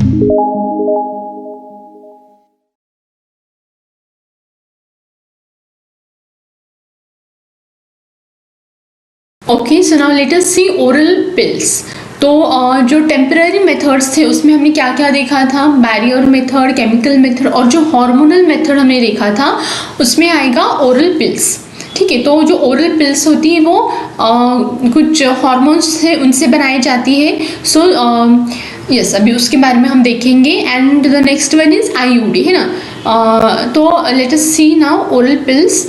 Okay, so now let us see oral pills. तो जो temporary methods थे उसमें हमने क्या क्या देखा था, बैरियर मेथड, केमिकल मेथड और जो हार्मोनल मेथड हमने देखा था उसमें आएगा ओरल पिल्स। ठीक है, तो जो ओरल पिल्स होती है वो कुछ हार्मोन्स थे उनसे बनाई जाती है। सो यस, अभी उसके बारे में हम देखेंगे। And the next one is IUD, है ना। तो let us see now oral pills.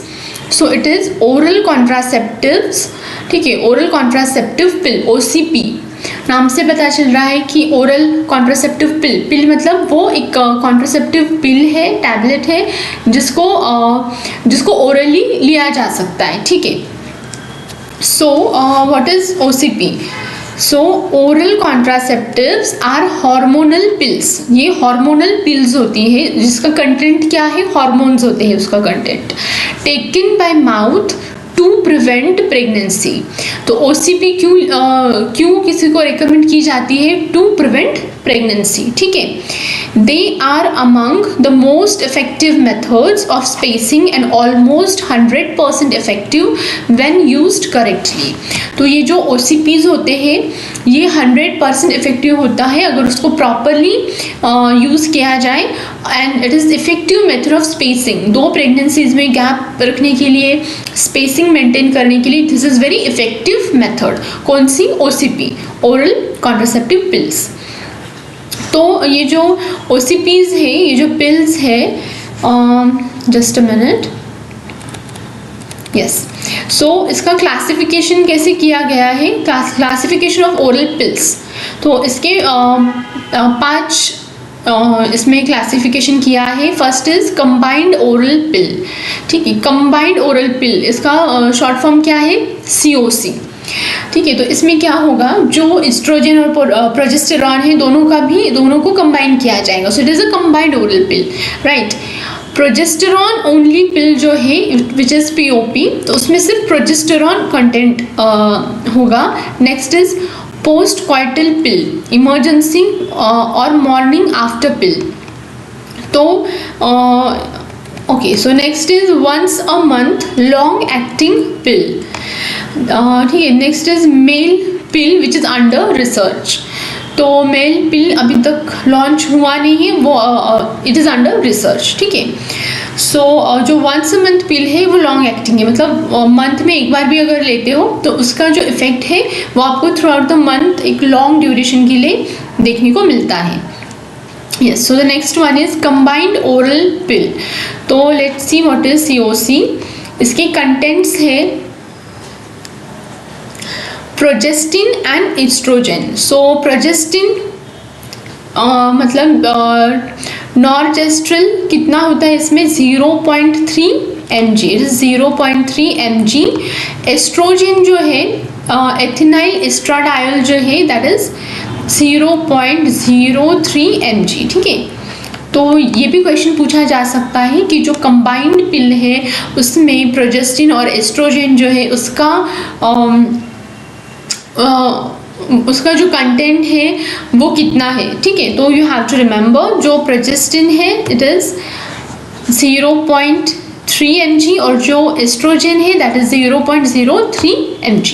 So it is oral contraceptives. ठीक है, ओरल कॉन्ट्रासेप्टिव पिल, ओसीपी नाम से पता चल रहा है कि ओरल कॉन्ट्रासेप्टिव पिल, पिल मतलब वो एक कॉन्ट्रासेप्टिव पिल है, टैबलेट है जिसको ओरली लिया जा सकता है। ठीक है, so what is OCP? So oral contraceptives are hormonal pills. ये हार्मोनल पिल्स होती है जिसका कंटेंट क्या है, हार्मोन्स होते हैं उसका content. Taken by mouth to prevent pregnancy. तो ओसीपी क्यों किसी को रिकमेंड की जाती है? To prevent pregnancy. ठीक है, they are among the most effective methods of spacing and almost 100% effective when used correctly. तो ये जो ओसीपीज होते हैं ये 100% इफेक्टिव होता है अगर उसको प्रॉपरली यूज़ किया जाए। And it is effective method of spacing, दो प्रेगनेंसीज में गैप रखने के लिए, स्पेसिंग मेंटेन करने के लिए this is very effective method. कौन सी? OCP, oral contraceptive pills. तो ये जो ओसीपीज है, ये जो पिल्स है, just a minute, yes, so इसका क्लासिफिकेशन कैसे किया गया है? Classification of oral pills. तो इसके 5 इसमें क्लासिफिकेशन किया है। फर्स्ट इज कंबाइंड ओरल पिल। ठीक है, कंबाइंड ओरल पिल, इसका शॉर्ट फॉर्म क्या है? सीओसी। ठीक है, तो इसमें क्या होगा, जो एस्ट्रोजन और प्रोजेस्टेरॉन है दोनों को कंबाइन किया जाएगा। So it is a combined oral pill, right. Progesterone only pill जो है विच इज़ पीओपी, तो उसमें सिर्फ प्रोजेस्टेरॉन कंटेंट होगा। Next is post coital pill, emergency और मॉर्निंग आफ्टर पिल। तो okay, so next is once a month long acting pill. ठीक है, next is male pill which is under research. तो male pill अभी तक launch हुआ नहीं है, वो इट इज़ अंडर रिसर्च। ठीक है, सो जो वंस अ मंथ पिल है वो लॉन्ग एक्टिंग है, मतलब मंथ में एक बार भी अगर लेते हो तो उसका जो इफेक्ट है वो आपको थ्रू आउट द मंथ एक लॉन्ग ड्यूरेशन के लिए देखने को मिलता है। Yes, so the next one is combined oral pill. तो let's see what is COC. इसके कंटेंट्स है progestin and estrogen. So progestin मतलब नॉर्जेस्ट्रल कितना होता है इसमें? 0.3 mg, 0.3 mg। एस्ट्रोजन जो है एथिनाइल एस्ट्राडायोल जो है दैट इज 0.03 mg। ठीक है, तो ये भी क्वेश्चन पूछा जा सकता है कि जो कंबाइंड पिल है उसमें प्रोजेस्टिन और एस्ट्रोजन जो है उसका जो कंटेंट है वो कितना है। ठीक है, तो यू हैव टू रिमेंबर जो प्रोजेस्टिन है इट इज़ 0.3 mg और जो एस्ट्रोजन है दैट इज 0.03 mg।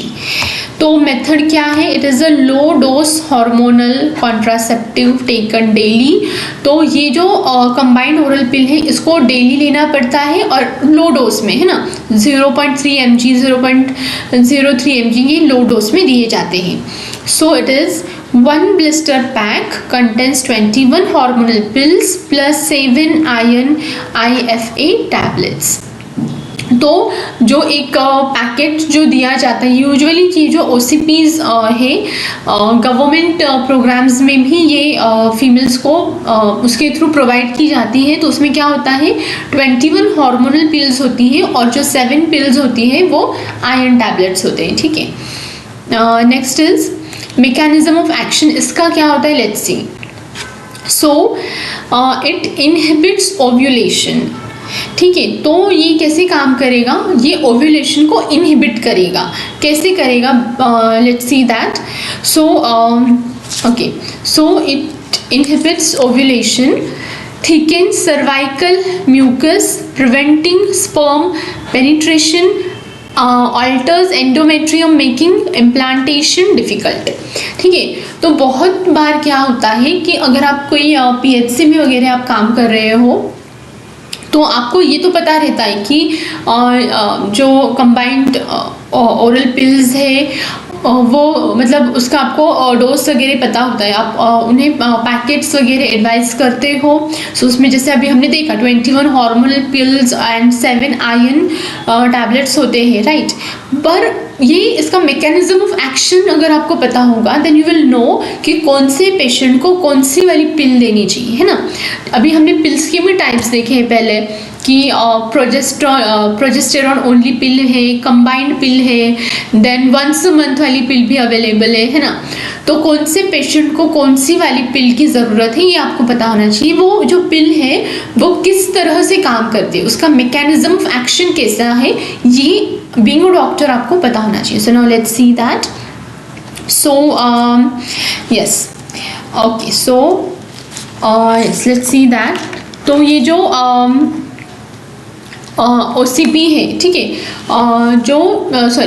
तो मेथड क्या है? It is a low dose hormonal contraceptive taken daily. तो ये जो कंबाइंड ओरल पिल है इसको डेली लेना पड़ता है और लो डोज में, है ना। 0.3 mg, 0.03 mg ये लो डोज में दिए जाते हैं। So it is 1 blister pack contains 21 hormonal pills plus 7 iron IFA tablets। तो जो एक पैकेट जो दिया जाता है यूजुअली, ये जो OCPs है गवर्नमेंट प्रोग्राम्स में भी ये फीमेल्स को उसके थ्रू प्रोवाइड की जाती है। तो उसमें क्या होता है 21 हार्मोनल पिल्स होती हैं और जो 7 पिल्स होती हैं वो आयरन टैबलेट्स होते हैं। ठीक है, next is mechanism of action. इसका क्या होता है? Let's see. So it inhibits ovulation. ठीक है, तो ये कैसे काम करेगा? ये ओव्यूलेशन को इनहिबिट करेगा। कैसे करेगा? Let's see that. So okay, so it inhibits ovulation, thickens cervical mucus, preventing sperm penetration, alters endometrium making implantation difficult। ठीक है, तो बहुत बार क्या होता है कि अगर आप कोई PHC में वगैरह आप काम कर रहे हो तो आपको ये तो पता रहता है कि जो कंबाइंड ओरल पिल्स है वो मतलब उसका आपको डोज वगैरह पता होता है, आप उन्हें पैकेट्स वगैरह एडवाइस करते हो। सो उसमें जैसे अभी हमने देखा 21 hormonal pills and 7 iron tablets होते हैं, राइट। पर ये इसका मैकेनिज्म ऑफ एक्शन अगर आपको पता होगा देन यू विल नो कि कौन से पेशेंट को कौन सी वाली पिल देनी चाहिए, है ना। अभी हमने पिल्स के भी टाइप्स देखे हैं पहले कि प्रोजेस्टेरॉन ओनली पिल है, कंबाइंड पिल है, देन वंस अ मंथ वाली पिल भी अवेलेबल है ना। तो कौन से पेशेंट को कौन सी वाली पिल की ज़रूरत है ये आपको पता होना चाहिए। वो जो पिल है वो किस तरह से काम करती है, उसका मैकेनिज्म ऑफ एक्शन कैसा है, ये बीइंग अ डॉक्टर आपको पता होना चाहिए। सो now let's see that. So yes, okay, so yes, let's see that. तो ये जो OCP है, ठीक है, जो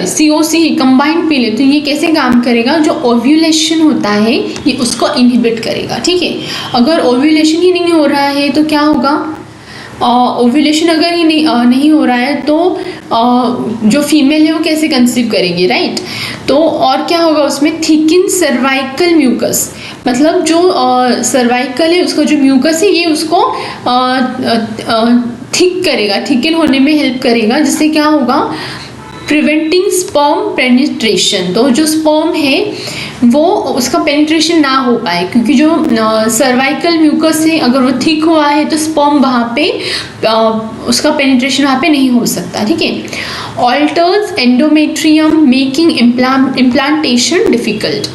COC है, कंबाइंड पिल है, तो ये कैसे काम करेगा, जो ओव्यूलेशन होता है ये उसको इनहिबिट करेगा। ठीक है, अगर ओव्यूलेशन ही नहीं हो रहा है तो क्या होगा, ओव्यूलेशन अगर ही नहीं हो रहा है तो जो फीमेल है वो कैसे कंसीव करेगी, राइट। तो और क्या होगा उसमें, थिकन सर्वाइकल म्यूकस, मतलब जो सर्वाइकल है उसका जो म्यूकस है ये उसको थिक करेगा, थिकन होने में हेल्प करेगा, जिससे क्या होगा, प्रिवेंटिंग स्पर्म पेनिट्रेशन। तो जो स्पर्म है वो उसका पेनिट्रेशन ना हो पाए, क्योंकि जो सर्वाइकल म्यूकस है अगर वो थिक हुआ है तो स्पर्म वहाँ पे उसका पेनिट्रेशन वहाँ पे नहीं हो सकता। ठीक है, alters endometrium making implantation difficult.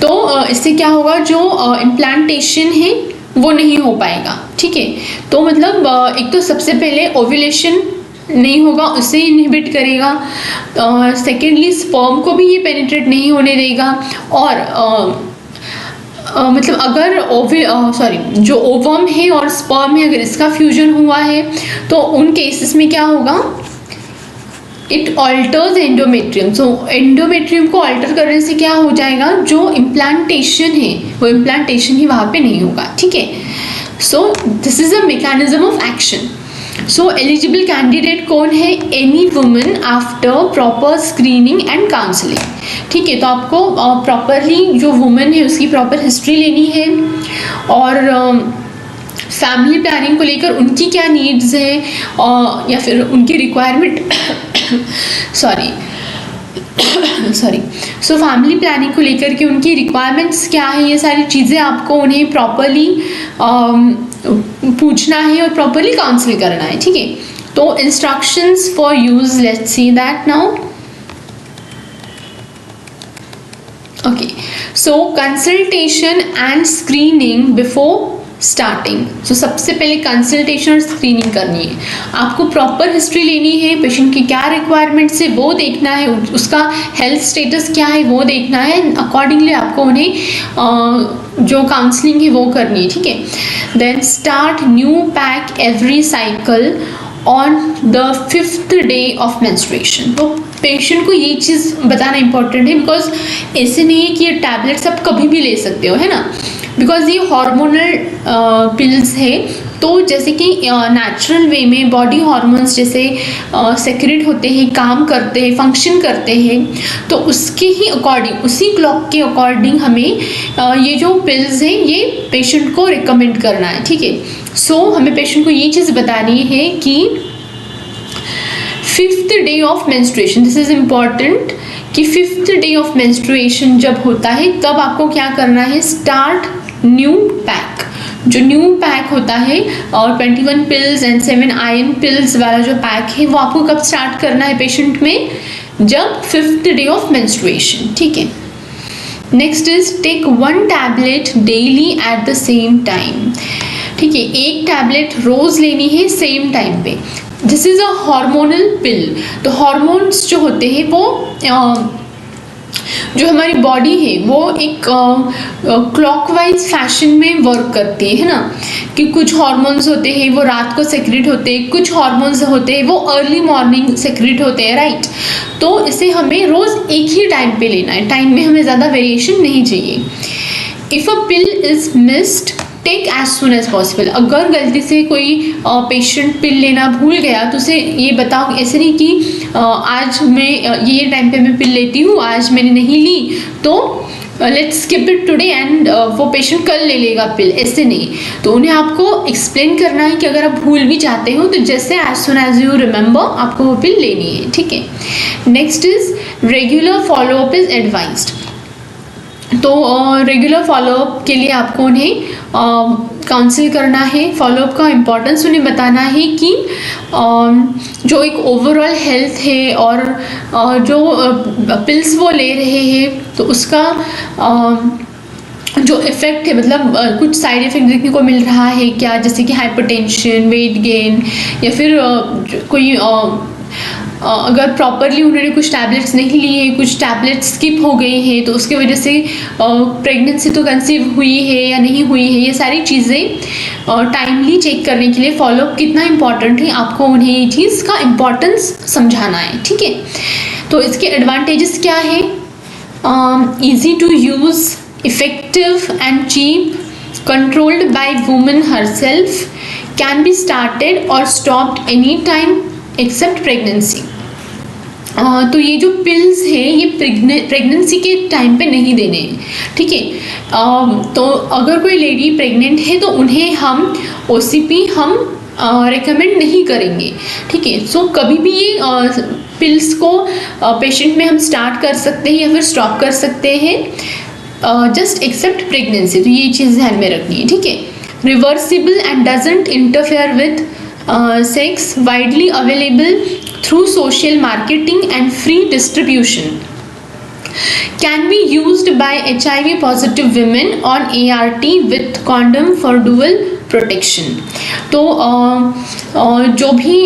तो इससे क्या होगा, जो इम्प्लांटेशन है वो नहीं हो पाएगा। ठीक है, तो मतलब एक तो सबसे पहले ओव्यूलेशन नहीं होगा, उससे इनहिबिट करेगा, सेकेंडली स्पर्म को भी ये पेनिट्रेट नहीं होने देगा, और मतलब अगर जो ओवम है और स्पर्म है अगर इसका फ्यूजन हुआ है तो उन केसेस में क्या होगा, it alters endometrium. So endometrium को ऑल्टर करने से क्या हो जाएगा, जो इम्प्लांटेशन है वो इम्प्लांटेशन ही वहाँ पे नहीं होगा। ठीक है, so this is a mechanism of action. So eligible candidate कौन है, any woman after proper screening and counselling. ठीक है, तो आपको प्रॉपरली जो वुमन है उसकी प्रॉपर हिस्ट्री लेनी है, और फैमिली प्लानिंग को लेकर उनकी क्या नीड्स है, या फिर उनकी रिक्वायरमेंट सो फैमिली प्लानिंग को लेकर के उनकी रिक्वायरमेंट्स क्या है, ये सारी चीज़ें आपको उन्हें प्रॉपरली पूछना है और प्रॉपरली काउंसिल करना है। ठीक है, तो instructions for use, let's see that now. Okay, so consultation and screening before starting. So सबसे पहले कंसल्टेशन और स्क्रीनिंग करनी है, आपको प्रॉपर हिस्ट्री लेनी है, पेशेंट की क्या रिक्वायरमेंट्स है वो देखना है, उसका हेल्थ स्टेटस क्या है वो देखना है, अकॉर्डिंगली आपको उन्हें जो काउंसलिंग है वो करनी है। ठीक है, then start new pack every cycle on the 5th day of menstruation. तो पेशेंट को ये चीज़ बताना इंपॉर्टेंट है, बिकॉज ऐसे नहीं है कि ये टैबलेट्स आप कभी भी ले सकते हो, है ना, बिकॉज ये हार्मोनल पिल्स है। तो जैसे कि नेचुरल वे में बॉडी हार्मोन्स जैसे सेक्रेट होते हैं, काम करते हैं, फंक्शन करते हैं, तो उसके ही अकॉर्डिंग, उसी क्लॉक के अकॉर्डिंग हमें ये जो पिल्स हैं ये पेशेंट को रिकमेंड करना है। ठीक है, सो हमें पेशेंट को ये चीज़ बतानी है कि 5th day of menstruation, this is important, कि 5th डे ऑफ मेंस्ट्रुएशन जब होता है तब आपको क्या करना है, स्टार्ट न्यू पैक। जो न्यू पैक होता है और 21 पिल्स एंड 7 आयरन पिल्स वाला जो पैक है वो आपको कब स्टार्ट करना है पेशेंट में, जब 5th डे ऑफ मेंस्ट्रुएशन। ठीक है, next is take 1 tablet daily at the same time. ठीक है, एक टैबलेट रोज लेनी है सेम टाइम पे। This is a hormonal pill. तो हार्मोन्स जो होते हैं वो जो हमारी बॉडी है वो एक क्लॉकवाइज फैशन में वर्क करती है ना, कि कुछ हार्मोन्स होते हैं वो रात को सेक्रेट होते हैं, कुछ हार्मोन्स होते हैं वो अर्ली मॉर्निंग सेक्रेट होते हैं, राइट। तो इसे हमें रोज़ एक ही टाइम पे लेना है, टाइम में हमें ज़्यादा वेरिएशन नहीं चाहिए। If a pill is missed take as soon as possible. अगर गलती से कोई पेशेंट पिल लेना भूल गया तो उसे ये बताओ, ऐसे नहीं कि आज मैं ये टाइम पे मैं पिल लेती हूँ, आज मैंने नहीं ली तो let's skip it today and वो पेशेंट कल ले लेगा पिल, ऐसे नहीं। तो उन्हें आपको एक्सप्लेन करना है कि अगर आप भूल भी जाते हो तो जैसे as soon as you remember आपको वो पिल लेनी है, ठीक है। Next is regular follow up is advised. तो रेगुलर फॉलोअप के लिए आपको उन्हें काउंसिल करना है, फॉलोअप का इम्पोर्टेंस उन्हें बताना है कि जो एक ओवरऑल हेल्थ है और जो पिल्स वो ले रहे हैं तो उसका जो इफ़ेक्ट है, मतलब कुछ साइड इफ़ेक्ट देखने को मिल रहा है क्या, जैसे कि हाइपरटेंशन, वेट गेन, या फिर कोई अगर प्रॉपरली उन्होंने कुछ टैबलेट्स नहीं लिए, कुछ टैबलेट्स स्किप हो गई हैं तो उसकी वजह से प्रेगनेंसी तो कंसीव हुई है या नहीं हुई है, ये सारी चीज़ें टाइमली चेक करने के लिए फॉलोअप कितना इम्पॉर्टेंट है, आपको उन्हें ये चीज़ का इम्पॉर्टेंस समझाना है, ठीक है। तो इसके एडवांटेजेस क्या है? Easy to use, effective and cheap, controlled by woman herself, can be started और stopped any time except pregnancy. तो ये जो पिल्स हैं ये प्रेगनेंसी के टाइम पे नहीं देने हैं, ठीक है। तो अगर कोई लेडी प्रेग्नेंट है तो उन्हें हम OCP हम रेकमेंड नहीं करेंगे, ठीक है। सो कभी भी ये पिल्स को पेशेंट में हम स्टार्ट कर सकते हैं या फिर स्टॉप कर सकते हैं, जस्ट एक्सेप्ट प्रेगनेंसी। तो ये चीज़ ध्यान में रखनी है, ठीक है। Reversible and doesn't interfere with sex, widely available through social marketing and free distribution, can be used by HIV positive women on ART with condom for dual protection। तो जो भी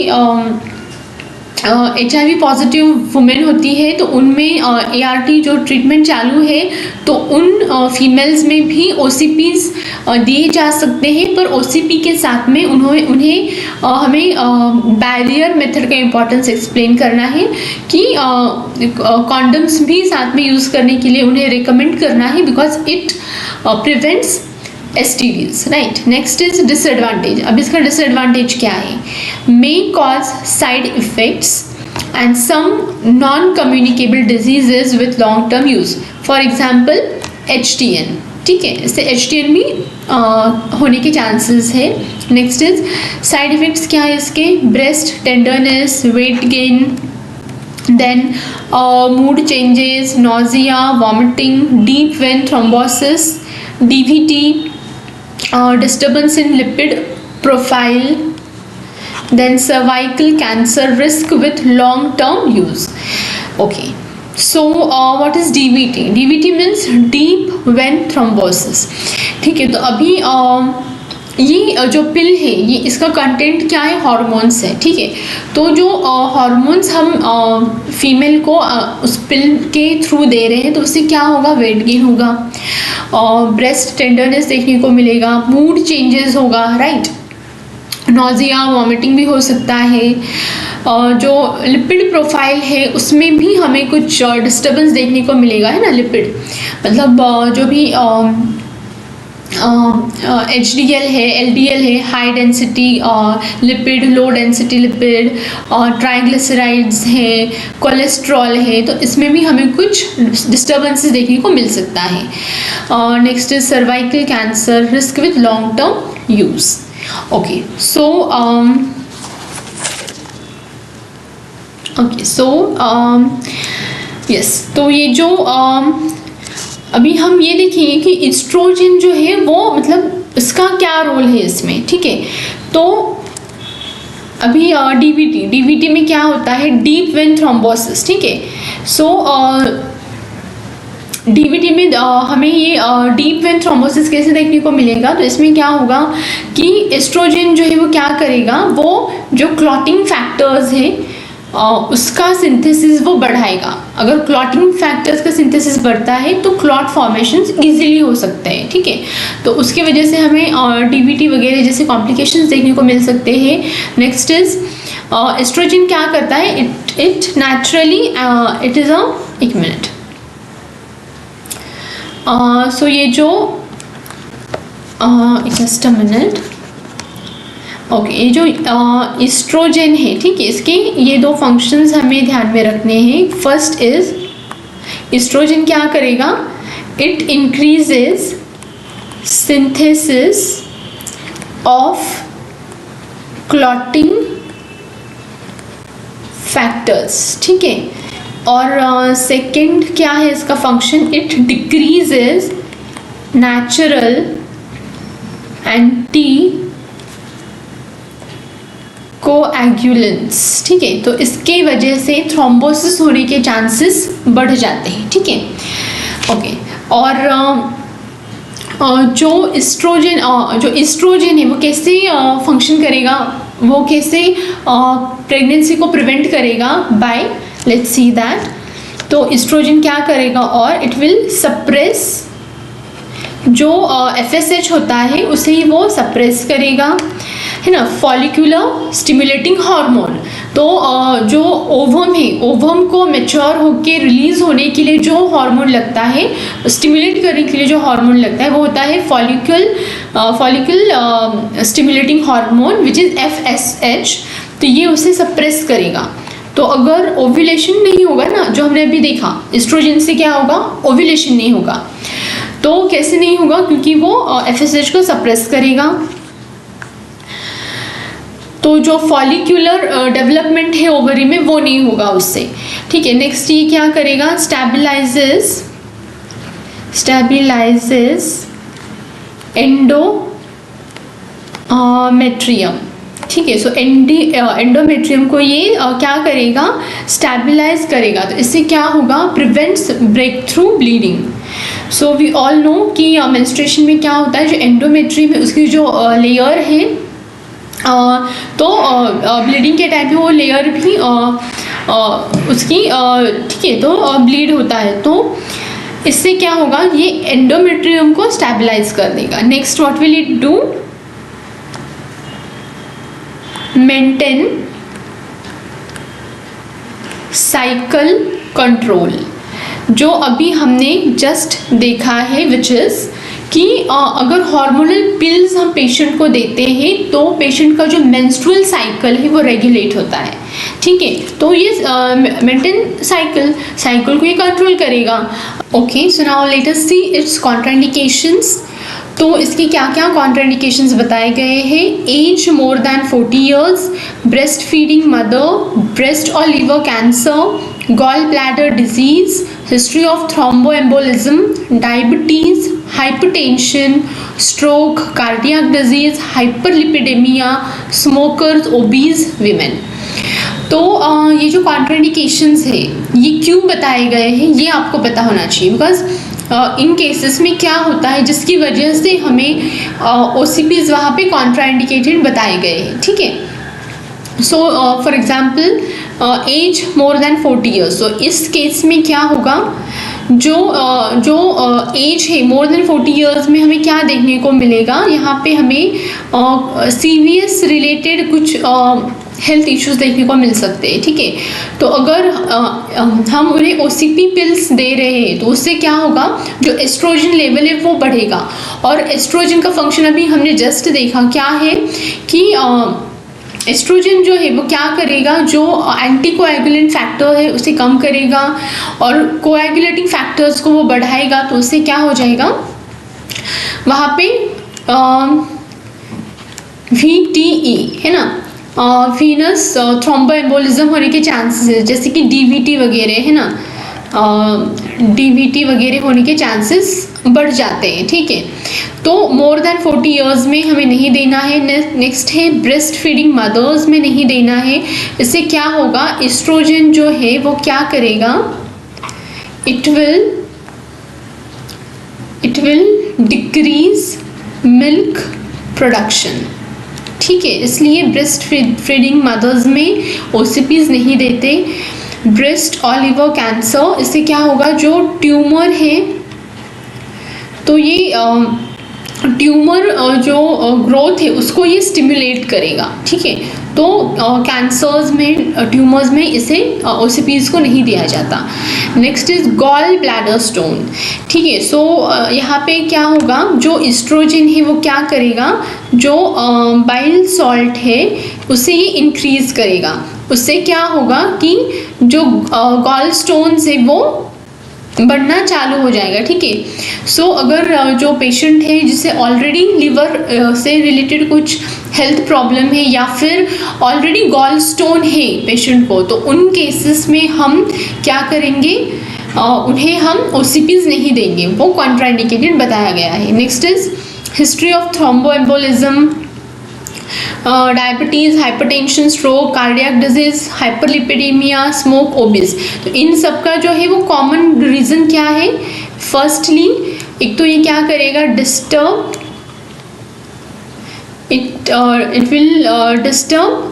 HIV पॉजिटिव वुमेन होती है तो उनमें ART जो treatment चालू है तो उन फीमेल्स में भी OCPs दिए जा सकते हैं, पर OCP के साथ में उन्हें हमें बैरियर मेथड का इम्पोर्टेंस एक्सप्लेन करना है कि कॉन्डम्स भी साथ में यूज़ करने के लिए उन्हें रिकमेंड करना है, because it prevents STDs, right. Next is disadvantage. अब इसका डिसएडवांटेज क्या है? May cause side effects and some non communicable diseases with long term use, for example HTN, ठीक है। इससे HTN भी होने के चांसेस है। नेक्स्ट इज साइड इफेक्ट्स क्या है इसके? Breast tenderness, weight gain, then mood changes, nausea, vomiting, deep vein thrombosis, DVT, disturbance in lipid profile, then cervical cancer risk with long term use। Okay, so what is DVT? DVT means deep vein thrombosis, ठीक है। तो अभी ये जो पिल है ये इसका content क्या है? हार्मोन्स है, ठीक है। तो जो हार्मोन्स हम फीमेल को उस पिल के थ्रू दे रहे हैं तो उससे क्या होगा? वेट गेन होगा, ब्रेस्ट टेंडरनेस देखने को मिलेगा, मूड चेंजेस होगा, राइट। नॉजिया, वॉमिटिंग भी हो सकता है, जो लिपिड प्रोफाइल है उसमें भी हमें कुछ डिस्टर्बेंस देखने को मिलेगा, है ना। लिपिड मतलब जो भी HDL है, LDL है, high density lipid, low density lipid, triglycerides है, कोलेस्ट्रॉल है, तो इसमें भी हमें कुछ डिस्टर्बेंसेस देखने को मिल सकता है। Next is cervical cancer risk with long term use. Okay, so yes, तो ये जो अभी हम ये देखेंगे कि एस्ट्रोजन जो है वो मतलब इसका क्या रोल है इसमें, ठीक है। तो अभी DVT में क्या होता है? डीप वेन थ्रोम्बोसिस, ठीक है। सो DVT में हमें ये डीप वेन थ्रोम्बोसिस कैसे देखने को मिलेगा? तो इसमें क्या होगा कि एस्ट्रोजन जो है वो क्या करेगा, वो जो क्लॉटिंग फैक्टर्स है उसका सिंथेसिस वो बढ़ाएगा। अगर क्लॉटिंग फैक्टर्स का सिंथेसिस बढ़ता है तो क्लॉट फॉर्मेशंस इजीली हो सकते हैं, ठीक है। तो उसकी वजह से हमें डीवीटी वगैरह जैसे कॉम्प्लिकेशंस देखने को मिल सकते हैं। नेक्स्ट इज एस्ट्रोजन क्या करता है, इट नेचुरली इट इज़ एक मिनट, सो ये जो जस्ट अ मिनट, ओके, ये जो एस्ट्रोजन है, ठीक है, इसके ये दो फंक्शंस हमें ध्यान में रखने हैं। फर्स्ट इज एस्ट्रोजन क्या करेगा, it increases synthesis of clotting factors, ठीक है। और सेकंड क्या है इसका function, it decreases natural anti coagulants, ठीक है। तो इसके वजह से थ्रोम्बोसिस होने के चांसेस बढ़ जाते हैं, ठीक है, ओके। और जो एस्ट्रोजन है वो कैसे फंक्शन करेगा, वो कैसे प्रेगनेंसी को प्रिवेंट करेगा, बाय लेट्स सी दैट। तो एस्ट्रोजन क्या करेगा, और इट विल सप्रेस जो FSH होता है उसे ही वो सप्रेस करेगा, है ना, फॉलिकुलर स्टिमुलेटिंग हार्मोन। तो जो ओवम है, ओवम को मैच्योर होके रिलीज होने के लिए जो हार्मोन लगता है, स्टिमुलेट करने के लिए जो हार्मोन लगता है वो होता है follicle stimulating hormone which is FSH। तो ये उसे सप्रेस करेगा। तो अगर ओव्यूलेशन नहीं होगा ना, जो हमने अभी देखा एस्ट्रोजन से क्या होगा, ओव्यूलेशन नहीं होगा। तो कैसे नहीं होगा, क्योंकि वो FSH को सप्रेस करेगा। तो जो फॉलिक्यूलर डेवलपमेंट है ओवरी में वो नहीं होगा उससे, ठीक है। नेक्स्ट ये क्या करेगा, स्टेबलाइजेस एंडोमेट्रियम, ठीक है। सो एंडोमेट्रियम को ये क्या करेगा, स्टेबलाइज करेगा। तो इससे क्या होगा, prevents break through bleeding. So we all know कि मेंस्ट्रुएशन में क्या होता है, जो एंडोमेट्रियम है उसकी जो लेयर है, तो ब्लीडिंग के टाइम पे वो लेयर भी उसकी, ठीक है, तो ब्लीड होता है। तो इससे क्या होगा, ये एंडोमेट्रियम को स्टेबलाइज कर देगा। Next what will it do, maintain cycle control, जो अभी हमने जस्ट देखा है, विच इज़ कि अगर हार्मोनल पिल्स हम पेशेंट को देते हैं तो पेशेंट का जो मेंस्ट्रुअल साइकिल है वो रेगुलेट होता है, ठीक है। तो ये मेंटेन साइकिल को ये कंट्रोल करेगा। Okay, so now let us see its contraindications. तो इसकी क्या क्या कॉन्ट्राइंडिकेशंस बताए गए हैं, age more than 40 years, breast feeding mother, breast और liver cancer, gall bladder disease, history of thromboembolism, diabetes, hypertension, stroke, cardiac disease, hyperlipidemia, smokers, obese women. तो ये जो कॉन्ट्राइंडिकेशंस है ये क्यों बताए गए हैं, ये आपको पता होना चाहिए। बिकॉज इन केसेस में क्या होता है जिसकी वजह से हमें OCPs वहाँ पे कॉन्ट्राइंडिकेटेड बताए गए हैं, ठीक है। So for example as more than 40 years, तो इस केस में क्या होगा, जो एज है मोर देन 40 ईयर्स में हमें क्या देखने को मिलेगा, यहाँ पे हमें CVS रिलेटेड कुछ हेल्थ इश्यूज देखने को मिल सकते हैं, ठीक है। तो अगर हम उन्हें OCP पिल्स दे रहे हैं तो उससे क्या होगा, जो एस्ट्रोजन लेवल है वो बढ़ेगा। और एस्ट्रोजन का फंक्शन अभी हमने जस्ट देखा क्या है कि एस्ट्रोजन जो है वो क्या करेगा, जो एंटी कोएगुलेंट फैक्टर है उसे कम करेगा और कोएगुलेटिंग फैक्टर्स को वो बढ़ाएगा। तो उससे क्या हो जाएगा, वहाँ पे VTE है ना, वीनस थ्रोम्बोएम्बोलिज्म होने के चांसेस है, जैसे कि DVT वगैरह है ना, DVT वगैरह होने के चांसेस बढ़ जाते हैं, ठीक है। तो मोर देन 40 ईयर्स में हमें नहीं देना है। नेक्स्ट है ब्रेस्ट फीडिंग मदर्स में नहीं देना है। इससे क्या होगा, एस्ट्रोजन जो है वो क्या करेगा, it will decrease milk production, ठीक है, इसलिए ब्रेस्ट फीडिंग मदर्स में ओसीपीज नहीं देते। ब्रेस्ट और लिवर कैंसर, इससे क्या होगा, जो ट्यूमर है तो ये ट्यूमर जो ग्रोथ है उसको ये स्टिमुलेट करेगा, ठीक है। तो कैंसर्स में, ट्यूमर्स में इसे ओसीपीज को नहीं दिया जाता। Next is gall bladder stone, ठीक है। सो यहाँ पे क्या होगा, जो एस्ट्रोजन है वो क्या करेगा, जो बाइल सॉल्ट है उसे ये इंक्रीज करेगा। उससे क्या होगा कि जो गॉल स्टोन्स है वो बढ़ना चालू हो जाएगा, ठीक है। सो अगर जो पेशेंट है जिसे ऑलरेडी लिवर से रिलेटेड कुछ हेल्थ प्रॉब्लम है या फिर ऑलरेडी गॉल स्टोन है पेशेंट को, तो उन केसेस में हम क्या करेंगे, उन्हें हम ओसीपीज नहीं देंगे, वो कॉन्ट्राइंडिकेटेड बताया गया है। Next is history of thromboembolism, diabetes, hypertension, stroke, cardiac disease, hyperlipidaemia, smoke, obese. तो इन सब का जो है वो कॉमन रीज़न क्या है, फर्स्टली एक तो ये क्या करेगा, disturb it will disturb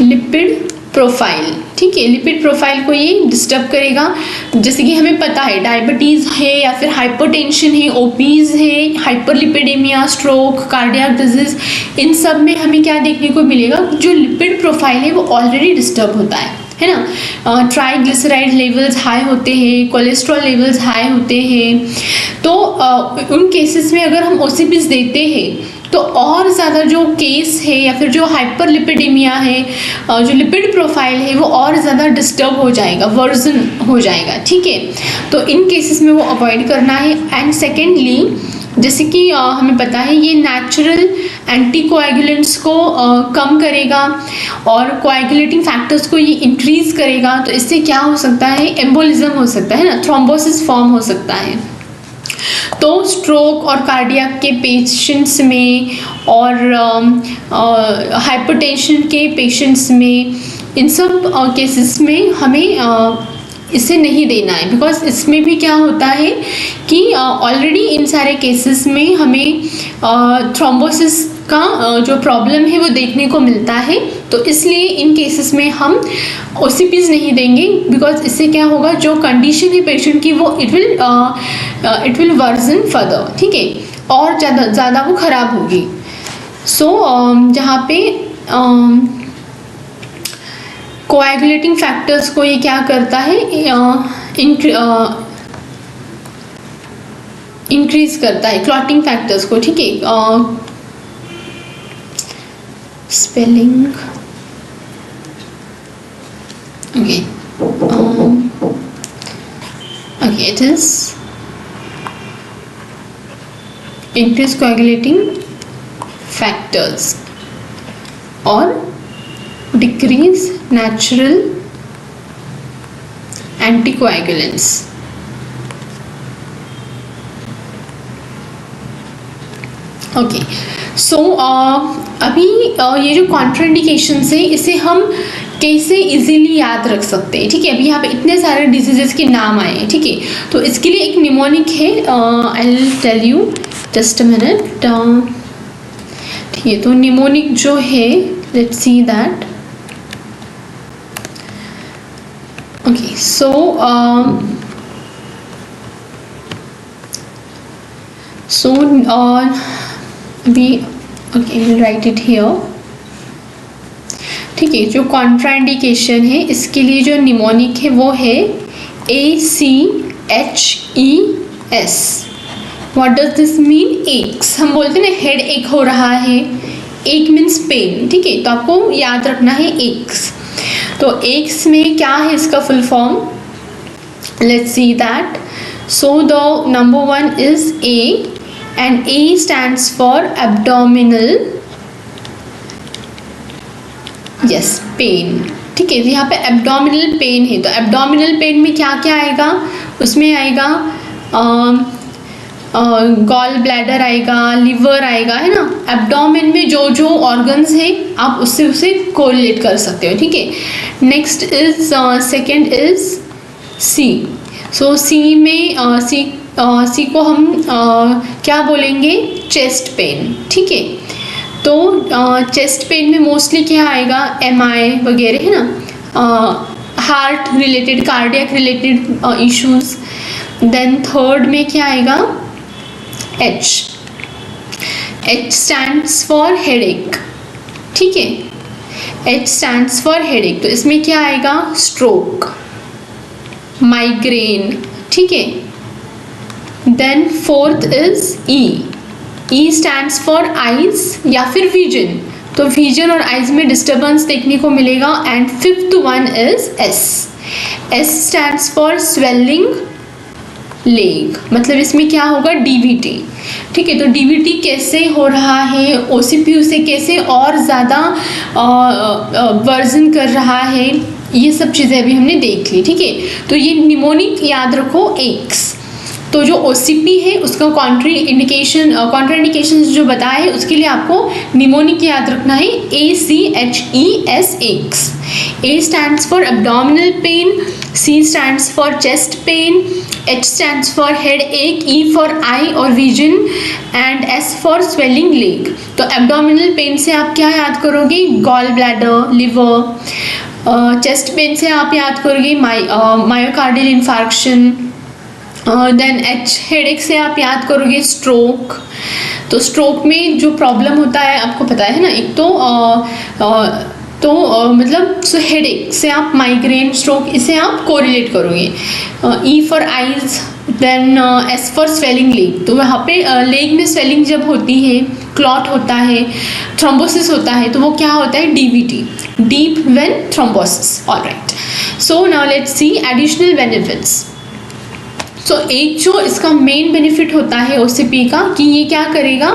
lipid profile, ठीक है। लिपिड प्रोफाइल को ये डिस्टर्ब करेगा। जैसे कि हमें पता है डायबिटीज़ है या फिर हाइपरटेंशन है, ओबीज है, हाइपरलिपिडेमिया, स्ट्रोक, कार्डियक डिजीज, इन सब में हमें क्या देखने को मिलेगा, जो लिपिड प्रोफाइल है वो ऑलरेडी डिस्टर्ब होता है ना। ट्राइग्लिसराइड लेवल्स हाई होते हैं, कोलेस्ट्रॉल लेवल्स हाई होते हैं। तो उन केसेस में अगर हम ओसीपीज देते हैं तो और ज़्यादा जो केस है या फिर जो हाइपरलिपिडेमिया है, जो लिपिड प्रोफाइल है वो और ज़्यादा डिस्टर्ब हो जाएगा, वर्जन हो जाएगा, ठीक है। तो इन केसेस में वो अवॉइड करना है। एंड सेकेंडली, जैसे कि हमें पता है ये नेचुरल एंटीकोएगुलेंट्स को कम करेगा और कोएगुलेटिंग फैक्टर्स को ये इंक्रीज करेगा। तो इससे क्या हो सकता है, एम्बोलिज्म हो सकता है ना, थ्रोम्बोसिस फॉर्म हो सकता है। तो स्ट्रोक और कार्डियक के पेशेंट्स में और हाइपरटेंशन के पेशेंट्स में, इन सब केसेस में हमें इसे नहीं देना है, बिकॉज इसमें भी क्या होता है कि ऑलरेडी इन सारे केसेस में हमें थ्रोम्बोसिस का जो प्रॉब्लम है वो देखने को मिलता है। तो इसलिए इन केसेस में हम ओसीपीज नहीं देंगे, बिकॉज इससे क्या होगा, जो कंडीशन है पेशेंट की वो इट विल वर्सन फर्दर, ठीक है, और ज़्यादा वो ख़राब होगी। सो जहाँ पे कोएगुलेटिंग फैक्टर्स को ये क्या करता है, इंक्रीज करता है, क्लॉटिंग फैक्टर्स को, ठीक है। Spelling, okay, it is increase coagulating factors और decrease natural anticoagulants। Okay, so अभी ये जो कॉन्ट्राइंडिकेशंस है इसे हम कैसे इजीली याद रख सकते हैं, ठीक है। अभी यहाँ पे इतने सारे डिजीजेस के नाम आए हैं, ठीक है। तो इसके लिए एक निमोनिक है, I will tell you just a minute, ठीक है। तो निमोनिक जो है, let's see that, okay. So अभी okay, will write it here, ठीक है। जो कॉन्ट्राइंडिकेशन है इसके लिए जो निमोनिक है वो है ACHES। What does this mean, x. हम बोलते हैं ना हेड एक हो रहा है, एक मीन्स पेन, ठीक है। तो आपको याद रखना है एक्स। तो एक्स में क्या है इसका full form, let's see that. So the number one is A and A stands for abdominal, yes, pain, ठीक है। यहाँ पे abdominal pain है, तो abdominal pain में क्या क्या आएगा, उसमें आएगा गॉल ब्लैडर आएगा, लिवर आएगा, है ना। एब्डोमेन में जो जो ऑर्गन्स है आप उससे उसे कोरिलेट कर सकते हो, ठीक है। Next is second is C. So C में सी को हम क्या बोलेंगे, चेस्ट पेन, ठीक है। तो चेस्ट पेन में मोस्टली क्या आएगा, MI वगैरह है ना, heart related, cardiac related issues. Then third में क्या आएगा, H स्टैंड्स फॉर हेडेक, ठीक है, H स्टैंड्स फॉर हेडेक, तो इसमें क्या आएगा, स्ट्रोक, माइग्रेन, ठीक है। Then fourth is E stands for eyes या फिर विजन, तो विजन और आइज में डिस्टर्बेंस देखने को मिलेगा। And fifth one is S stands for swelling leg, मतलब इसमें क्या होगा, DVT, ठीक है। तो DVT कैसे हो रहा है, OCP से कैसे और ज़्यादा वर्जन कर रहा है, ये सब चीज़ें अभी हमने देख ली, ठीक है। तो ये निमोनिक याद रखो X, तो जो OCP है उसका कॉन्ट्राइंडिकेशन जो बताया है उसके लिए आपको निमोनिक याद रखना है, ACHESX। A stands for abdominal pain, C stands for chest pain, H stands for headache, E for eye और vision, and S for swelling leg. तो एब्डोमिनल पेन से आप क्या याद करोगे, gall bladder, liver. Chest pain से आप याद करोगे myocardial infarction. Then H headache से आप याद करोगे स्ट्रोक। तो स्ट्रोक में जो प्रॉब्लम होता है आपको पता है ना, एक तो मतलब हेडेक से आप माइग्रेन, स्ट्रोक, इसे आप कोरिलेट करोगे। E for eyes, then S for swelling leg, तो वहाँ पे लेग में स्वेलिंग जब होती है, क्लॉट होता है, थ्रोम्बोसिस होता है, तो वो क्या होता है, DVT, deep vein thrombosis. Alright, so now let's see additional benefits. So एक जो इसका मेन बेनिफिट होता है OCP का, कि ये क्या करेगा,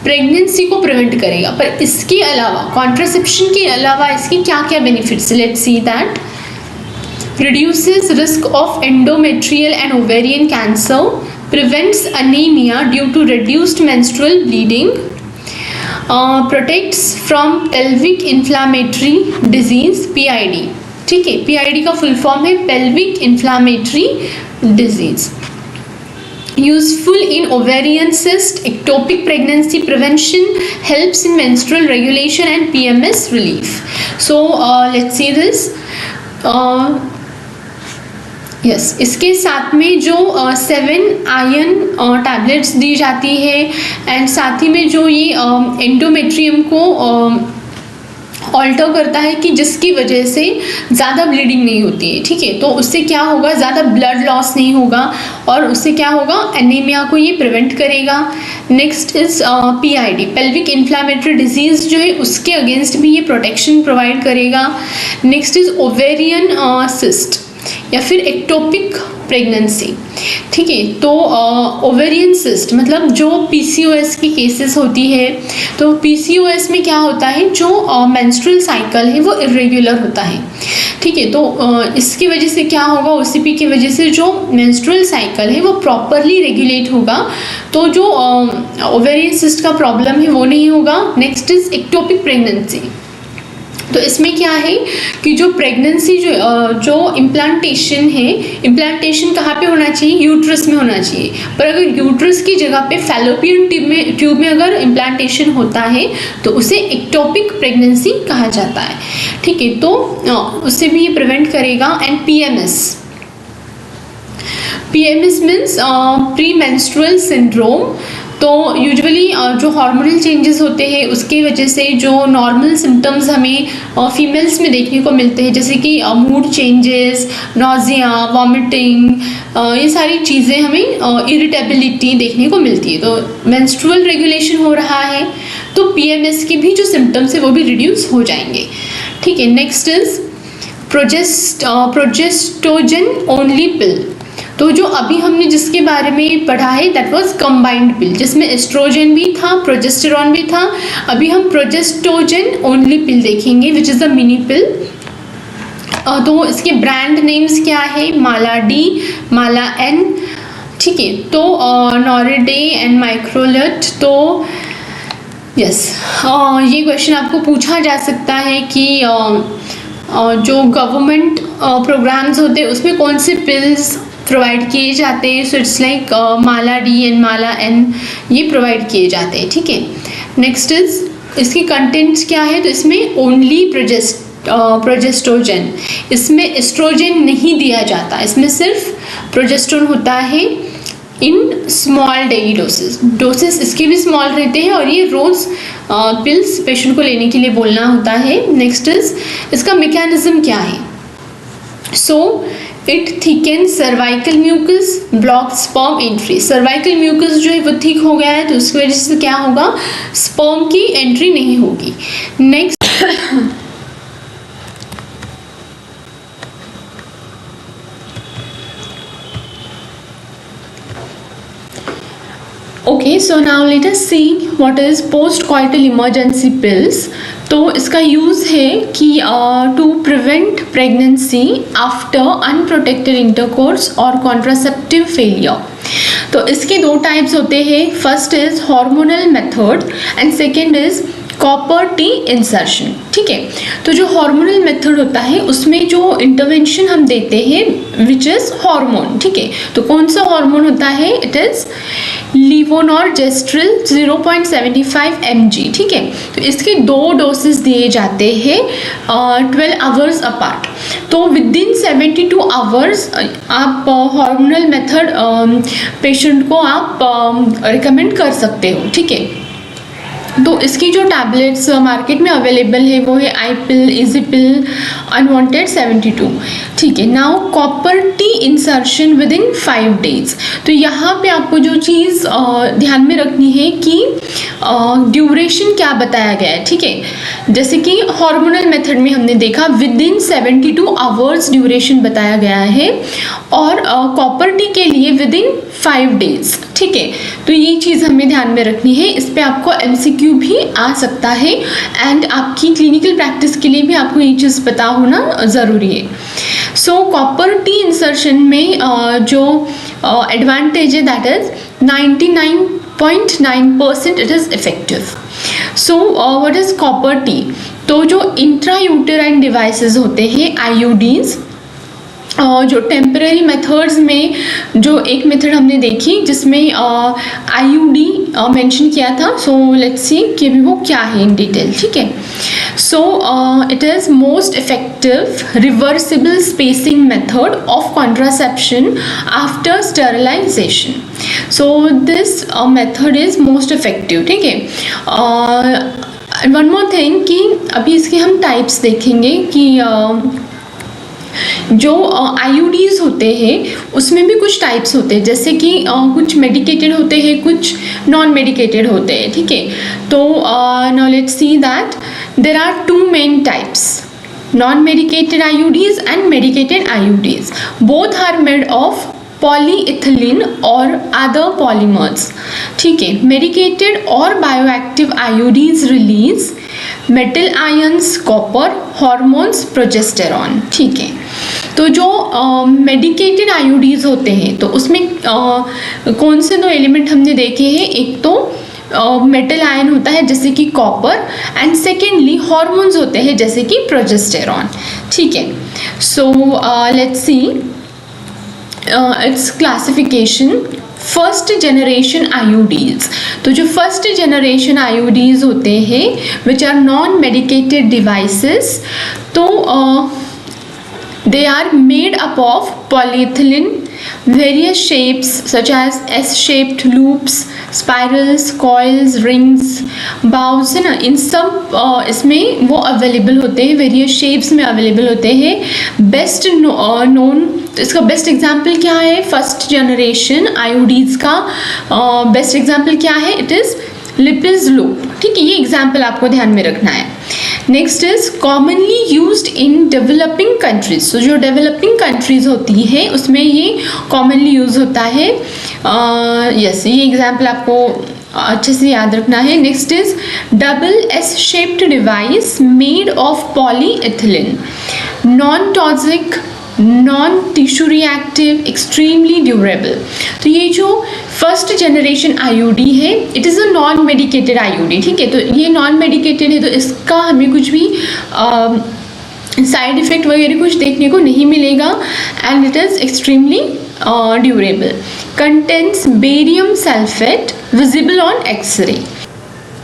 प्रेगनेंसी को प्रिवेंट करेगा। पर इसके अलावा, कॉन्ट्रासेप्शन के अलावा इसके क्या क्या benefits, let's see that. Reduces risk of endometrial and ovarian cancer, prevents anaemia due to reduced menstrual bleeding, protects from pelvic inflammatory disease, PID, ठीक है। PID का फुल फॉर्म है pelvic inflammatory disease. Useful in ovarian cyst, ectopic pregnancy prevention, helps in menstrual regulation and PMS relief. So let's see this. Yes, इसके साथ में जो 7 iron tablets दी जाती है, एंड साथ ही में जो ये एंडोमेट्रियम को ऑल्टर करता है, कि जिसकी वजह से ज़्यादा ब्लीडिंग नहीं होती है, ठीक है। तो उससे क्या होगा, ज़्यादा ब्लड लॉस नहीं होगा, और उससे क्या होगा, एनीमिया को ये प्रिवेंट करेगा। Next is PID, pelvic inflammatory disease जो है उसके अगेंस्ट भी ये प्रोटेक्शन प्रोवाइड करेगा। नेक्स्ट इज ओवेरियन सिस्ट या फिर एक्टोपिक प्रेगनेंसी, ठीक है। तो ओवेरियन सिस्ट मतलब जो PCOS की केसेस होती है, तो PCOS में क्या होता है, जो मेंस्ट्रुअल साइकिल है वो इरेगुलर होता है, ठीक है। तो इसकी वजह से क्या होगा, OCP की वजह से जो मेंस्ट्रुअल साइकिल है वो प्रॉपरली रेगुलेट होगा, तो जो ओवेरियन सिस्ट का प्रॉब्लम है वो नहीं होगा। नेक्स्ट इज एक्टोपिक प्रेगनेंसी, तो इसमें क्या है कि जो प्रेगनेंसी जो इम्प्लांटेशन है, इम्प्लांटेशन कहाँ पे होना चाहिए, यूट्रस में होना चाहिए। पर अगर यूट्रस की जगह पे फैलोपियन ट्यूब में अगर इम्प्लांटेशन होता है तो उसे एक्टोपिक प्रेगनेंसी कहा जाता है, ठीक है। तो उससे भी ये प्रिवेंट करेगा। And PMS means pre menstrual syndrome, तो यूजुअली जो हार्मोनल चेंजेस होते हैं उसकी वजह से जो नॉर्मल सिम्टम्स हमें फीमेल्स में देखने को मिलते हैं, जैसे कि मूड चेंजेस, नॉजिया, वॉमिटिंग, ये सारी चीज़ें हमें इरिटेबिलिटी देखने को मिलती है। तो मेंस्ट्रुअल रेगुलेशन हो रहा है तो PMS के भी जो सिम्टम्स है वो भी रिड्यूस हो जाएंगे, ठीक है। नेक्स्ट इज प्रोजेस्टोजन ओनली पिल, तो जो अभी हमने जिसके बारे में पढ़ा है दैट वाज कंबाइंड पिल, जिसमें एस्ट्रोजन भी था, प्रोजेस्टेरॉन भी था। अभी हम प्रोजेस्टोजन ओनली पिल देखेंगे विच इज़ द मिनी पिल। तो इसके ब्रांड नेम्स क्या है, माला D, माला N, ठीक है। तो नॉरिडे एंड माइक्रोलेट। तो यस, ये क्वेश्चन आपको पूछा जा सकता है कि जो गवर्नमेंट प्रोग्राम्स होते हैं उसमें कौन से पिल्स प्रोवाइड किए जाते हैं। So it's like Mala D and Mala N ये प्रोवाइड किए जाते हैं, ठीक है। नेक्स्ट इज इसकी कंटेंट्स क्या है, तो इसमें ओनली प्रोजेस्ट्रोजन, इसमें एस्ट्रोजन नहीं दिया जाता, इसमें सिर्फ प्रोजेस्ट्रोन होता है इन स्मॉल डेली डोसेस इसके भी स्मॉल रहते हैं और ये रोज पिल्स पेशेंट को लेने के लिए बोलना होता है। नेक्स्ट इज इसका मैकेनिज्म क्या है, so it thicken cervical mucus, block sperm entry, cervical mucus जो है वो थिक हो गया है तो उसकी वजह से क्या होगा, स्पर्म की एंट्री नहीं होगी। Next okay, so now let us see what is post coital emergency pills. तो इसका यूज़ है कि to prevent pregnancy after unprotected intercourse और कॉन्ट्रासेप्टिव फेलियर। तो इसके दो टाइप्स होते हैं, first is hormonal method and second is copper T insertion. ठीक है, तो जो हार्मोनल मेथड होता है उसमें जो इंटरवेंशन हम देते हैं विच इज हार्मोन। ठीक है, तो कौन सा हार्मोन होता है, इट इज लीवोनॉर्जेस्ट्रिल 0.75 mg। ठीक है, तो इसके दो डोसेस दिए जाते हैं 12 आवर्स अपार्ट। तो विद इन 72 आवर्स आप हार्मोनल मेथड पेशेंट को आप रिकमेंड कर सकते हो। ठीक है, तो इसकी जो टैबलेट्स मार्केट में अवेलेबल है वो है आई पिल, इजी पिल, अनवांटेड 72। ठीक है, now copper T insertion with in 5 days। तो यहाँ पे आपको जो चीज़ ध्यान में रखनी है कि ड्यूरेशन क्या बताया गया है। ठीक है, जैसे कि हार्मोनल मेथड में हमने देखा विद इन 72 आवर्स ड्यूरेशन बताया गया है और कॉपर टी के लिए विद इन 5 days। ठीक है, तो ये चीज़ हमें ध्यान में रखनी है, इस पर आपको MCQ भी आ सकता है एंड आपकी क्लिनिकल प्रैक्टिस के लिए भी आपको ये चीज़ पता होना ज़रूरी है। सो कॉपर टी इंसर्शन में जो एडवांटेज है that is 99.9% it is effective. So what is copper T, तो जो इंट्रायूटेराइन डिवाइसेस होते हैं IUDs, जो टेम्पररी मेथड्स में जो एक मेथड हमने देखी जिसमें IUD मेंशन किया था, सो लेट्स सी कि भी वो क्या है इन डिटेल। ठीक है, so it is most effective reversible spacing method of contraception after sterilisation. So this method is most effective. ठीक है, वन मोर थिंग कि अभी इसके हम टाइप्स देखेंगे कि जो IUDs होते हैं उसमें भी कुछ टाइप्स होते हैं, जैसे कि कुछ मेडिकेटेड होते हैं, कुछ नॉन मेडिकेटेड होते हैं। ठीक है, तो now let's see that there are 2 main types, non-medicated IUDs and medicated IUDs. Both are made of polyethylene or other polymers. ठीक है, medicated और bioactive IUDs release metal ions, copper, hormones, progesterone. ठीक है, तो जो मेडिकेटेड IUDs होते हैं तो उसमें कौन से दो एलिमेंट हमने देखे हैं, एक तो मेटल आयन होता है जैसे कि कॉपर एंड सेकेंडली हॉर्मोन्स होते हैं जैसे कि प्रोजेस्टेरॉन। ठीक है, so let's see its classification. First generation IUDs, तो जो फर्स्ट जनरेशन IUDs होते हैं which are non medicated devices, तो they are made up of polyethylene, various shapes such as S-shaped loops, spirals, coils, rings, bows है ना, इन सब इसमें वो अवेलेबल होते हैं, वेरियस शेप्स में अवेलेबल होते हैं। बेस्ट नोन, इसका बेस्ट एग्जाम्पल क्या है, फर्स्ट जनरेशन IUDs का बेस्ट एग्जाम्पल क्या है, इट इज़ लिपिज लूप। ठीक है, ये एग्जाम्पल आपको ध्यान में रखना है। Next is commonly used in developing countries, तो जो डेवलपिंग कंट्रीज होती है उसमें ये कॉमनली यूज होता है। यस, ये एग्जाम्पल आपको अच्छे से याद रखना है। Next is double S shaped device made of polyethylene, non toxic, non tissue reactive, extremely durable. तो ये जो फर्स्ट जनरेशन IUD है it is a non medicated IUD। ठीक है, तो ये नॉन मेडिकेटेड है तो इसका हमें कुछ भी साइड इफेक्ट वगैरह कुछ देखने को नहीं मिलेगा and it is extremely durable. Contents barium sulphate visible on x-ray.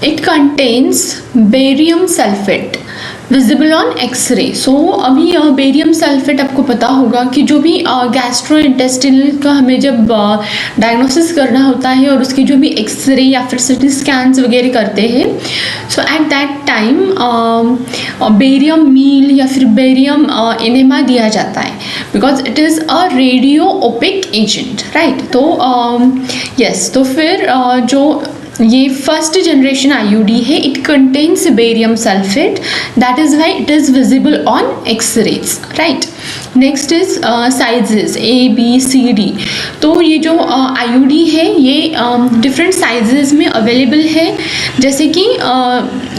It contains barium sulfate visible on x-ray. So अभी बेरियम सल्फेट आपको पता होगा कि जो भी गैस्ट्रो इंटेस्टिनल का हमें जब डायग्नोसिस करना होता है और उसकी जो भी एक्सरे या फिर सिटी स्कैन्स वगैरह करते हैं, so at that time barium meal या फिर बेरियम इनेमा दिया जाता है because it is a radio opaque agent, right. तो यस, तो फिर जो ये फर्स्ट जनरेशन आईयूडी है, it contains barium sulphate, that is why it is visible on x-rays, right. Next is sizes A B C D. तो ये जो IUD है ये डिफरेंट साइजेस में अवेलेबल है. जैसे कि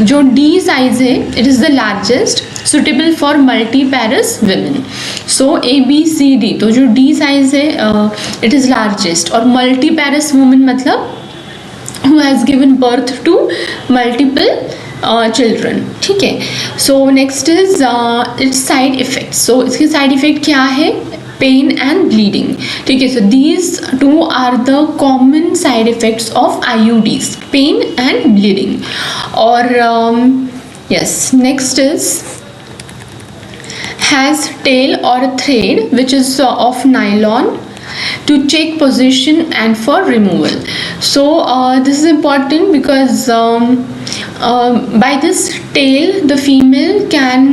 जो डी साइज है, it is the largest, suitable for multiparous women. So A B C D, तो जो डी साइज है इट इज़ लार्जेस्ट, और मल्टी पैरस वुमेन मतलब who has given birth to multiple children, ठीक है. So next is its side effects. So इसके side effect क्या है? पेन एंड ब्लीडिंग, ठीक है. So these two are the common side effects of IUDs, pain and bleeding. और yes, next is has tail or thread which is of nylon to check position and for removal. So this is important because by this tail the female can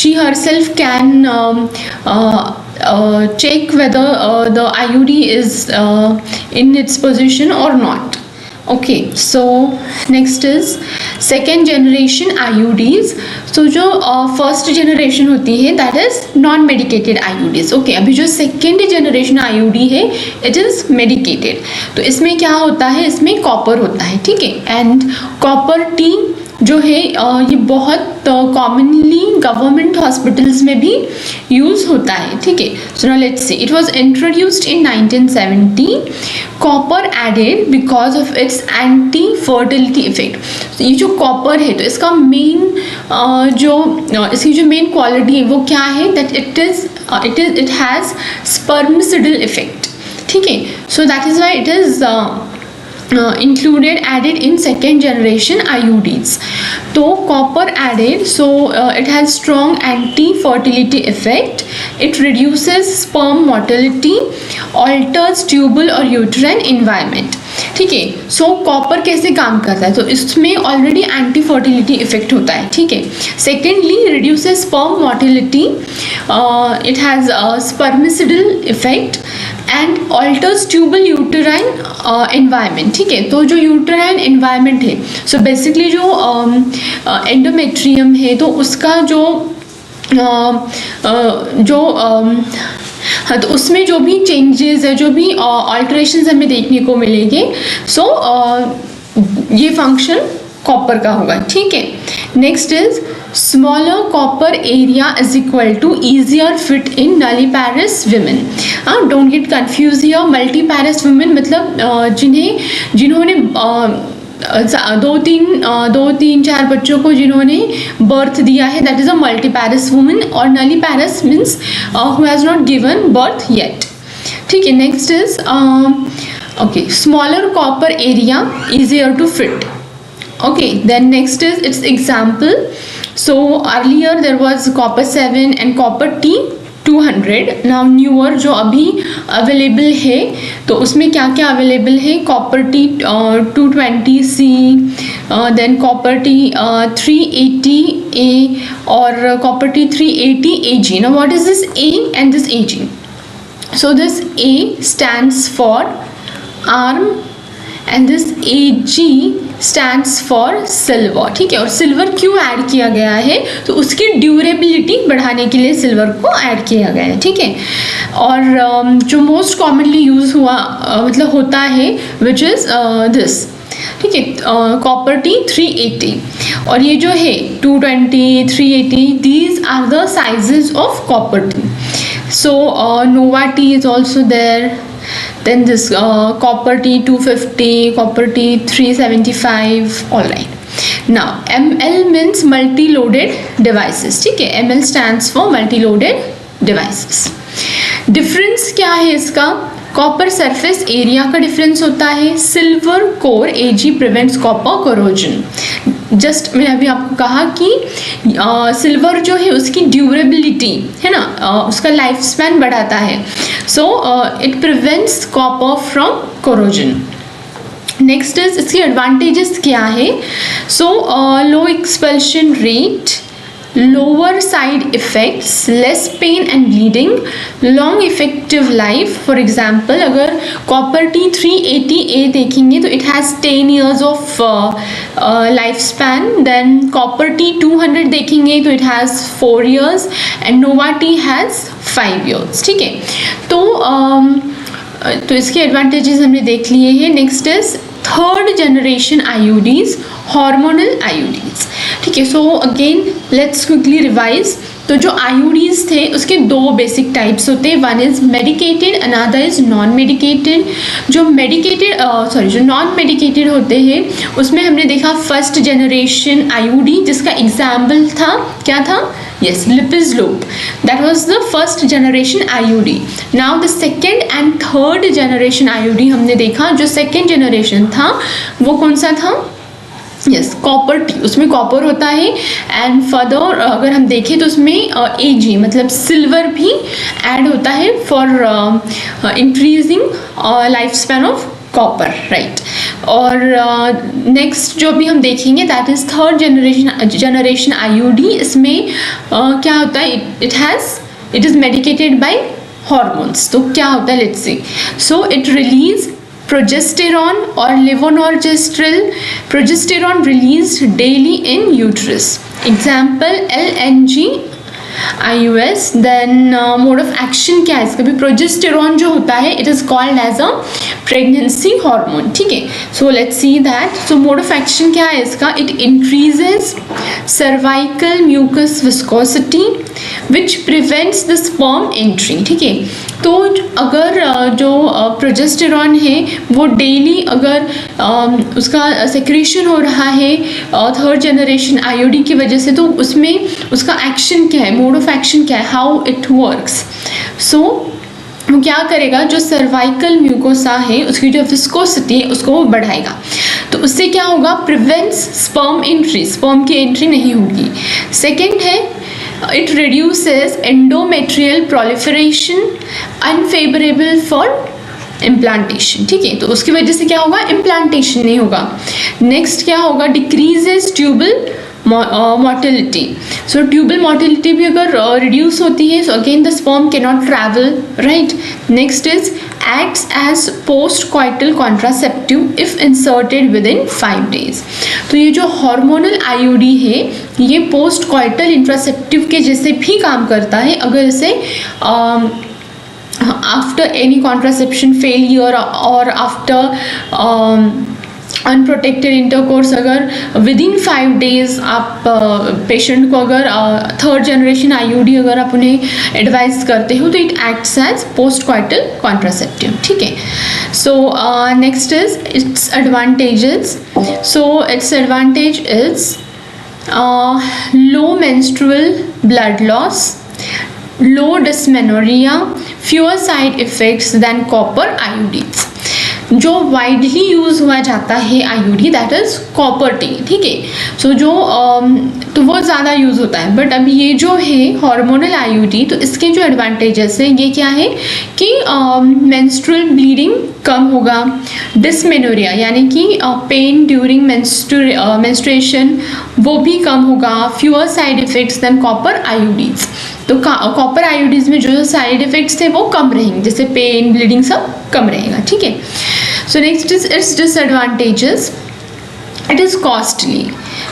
she herself can check whether the IUD is in its position or not. Okay, so next is second generation IUDs. So जो first generation होती है that is non medicated IUDs. Okay, अभी जो second generation IUD है it is medicated. तो इसमें क्या होता है? इसमें कॉपर होता है, ठीक है. एंड कॉपर टी जो है ये बहुत कॉमनली गवर्नमेंट हॉस्पिटल्स में भी यूज़ होता है, ठीक है. So now let's see, it was introduced in 1970. Copper added because of its anti fertility effect. ये जो कॉपर है तो इसका मेन इसकी जो मेन क्वालिटी है वो क्या है? That it has spermicidal effect, ठीक है. So that is why it is included added in second generation IUDs. तो copper added, so it has strong anti-fertility effect. It reduces sperm motility, alters tubal और uterine environment. ठीक है. सो copper कैसे काम करता है? तो इसमें ऑलरेडी एंटी फर्टिलिटी इफेक्ट होता है, ठीक है. Secondly, reduces sperm motility, it has spermicidal effect and alters tubal uterine environment, ठीक है. तो जो यूटेराइन एनवायरनमेंट है, सो बेसिकली जो एंडोमेट्रियम है तो उसका हाँ, तो उसमें जो भी चेंजेस है, जो भी ऑल्टरेशंस हमें देखने को मिलेंगे, सो ये फंक्शन कॉपर का होगा, ठीक है. Next is smaller copper area is equal to easier fit in nulliparous women. हाँ, don't get confuse here. Multiparous women मतलब जिन्होंने दो तीन चार बच्चों को जिन्होंने बर्थ दिया है, that is a multiparous women. और nulliparous means who has not given birth yet, ठीक है. Next is okay, smaller copper area easier to fit. Okay, then next is its example. So earlier there was copper 7 and copper T 200. Now newer जो अभी available है तो उसमें क्या क्या available है? Copper T 220C, than copper T 380A और copper T 380AG. Now what is this A and this AG? So this A stands for arm and this AG stands for silver, ठीक है. और silver क्यों add किया गया है? तो उसकी ड्यूरेबिलिटी बढ़ाने के लिए सिल्वर को ऐड किया गया है, ठीक है. और जो मोस्ट कॉमनली यूज हुआ मतलब होता है विच इज़ दिस, ठीक है, कॉपर टी 380. और ये जो है 220, 380, these are the sizes of copper T. So Nova T is also there. Then this copper T 250, copper T 375, all right. Now ML means multi-loaded devices, ठीक है. ML stands for multi-loaded devices. Difference क्या है इसका? Copper surface area का difference होता है, silver core Ag prevents copper corrosion. Just मैंने अभी आपको कहा कि सिल्वर जो है उसकी ड्यूरेबिलिटी है ना, उसका लाइफ स्पैन बढ़ाता है, so it prevents copper from corrosion. Next is इसकी एडवांटेजेस क्या है, so low expulsion rate, lower side effects, less pain and bleeding, long effective life। for example अगर copper T380A देखेंगे तो it has 10 years of life span, then copper T200 देखेंगे तो it has 4 years and Nova T has 5 years। ठीक है, तो इसके advantages हमने देख लिए हैं। Next is third generation IUDs, hormonal IUDs. ठीक है, so again let's quickly revise. तो जो आईयूडीज थे उसके दो बेसिक टाइप्स होते हैं, one is medicated, another is non medicated. जो नॉन मेडिकेटेड होते हैं उसमें हमने देखा फर्स्ट जनरेशन आईयूडी, जिसका एग्जाम्पल था क्या था, yes, Lipizzlope, that was the first generation IUD। now the second and third generation IUD हमने देखा, जो second generation था वो कौन सा था, यस कॉपर टी, उसमें कॉपर होता है एंड फर्दर अगर हम देखें तो उसमें Ag मतलब सिल्वर भी ऐड होता है for increasing life span of copper, right. और नेक्स्ट जो भी हम देखेंगे that is third generation IUD. इसमें क्या होता है, it is medicated by hormones. तो क्या होता है, let's see, so it release progesterone or levonorgestrel, progesterone released daily in uterus, example LNG IUS। then mode of action क्या है इसका भी, प्रोजेस्टेरॉन जो होता है it is called as a pregnancy hormone. ठीक है, so let's see that. So mode of action क्या है इसका, it increases cervical mucus viscosity which prevents the sperm entry. ठीक है, तो अगर जो प्रोजेस्टेरॉन है वो डेली अगर उसका सेक्रेशन हो रहा है थर्ड जनरेशन आईयूडी की वजह से, तो उसमें उसका एक्शन क्या है, मोड ऑफ एक्शन क्या है, हाउ इट वर्क्स। सो वो क्या करेगा, जो सर्वाइकल म्यूकोसा है उसकी जो विस्कोसिटी है उसको वो बढ़ाएगा, तो उससे क्या होगा, प्रिवेंट्स स्पर्म एंट्री, स्पर्म की एंट्री नहीं होगी। सेकेंड है it reduces endometrial proliferation, unfavorable for implantation। ठीक है, तो उसकी वजह से क्या होगा, implantation नहीं होगा। नेक्स्ट क्या होगा, decreases tubal मोटिलिटी। सो ट्यूबल मोटिलिटी भी अगर रिड्यूस होती है, so again the sperm can not travel, right. Next is acts as post-coital contraceptive if inserted within 5 days। तो ये जो हार्मोनल आईयूडी है ये पोस्ट कॉइटल इंट्रासेप्टिव के जैसे भी काम करता है, अगर इसे आफ्टर एनी कॉन्ट्रासेप्शन फेलियर और आफ्टर अनप्रोटेक्टेड इंटरकोर्स अगर विद इन 5 days आप पेशेंट को अगर थर्ड जनरेशन आईयूडी अगर आप उन्हें एडवाइस करते हो तो it acts as post coital contraceptive. ठीक है, so next is its advantages. So its advantage is low menstrual blood loss, low dysmenorrhoea, fewer side effects than copper IUDs. जो वाइडली यूज़ हुआ जाता है IUD that is copper T. ठीक है, सो जो तो वो ज़्यादा यूज़ होता है, बट अभी ये जो है हार्मोनल आईयूडी, तो इसके जो एडवांटेजेस हैं ये क्या है कि मेंस्ट्रुअल ब्लीडिंग कम होगा, डिस्मेनोरिया यानी कि पेन ड्यूरिंग मेंस्ट्रुएशन वो भी कम होगा, fewer side effects than copper IUDs. तो कॉपर आईयूडीज में जो साइड इफेक्ट्स थे वो कम रहेंगे, जैसे पेन ब्लीडिंग सब कम रहेगा। ठीक है, so next is it's disadvantages, it is costly.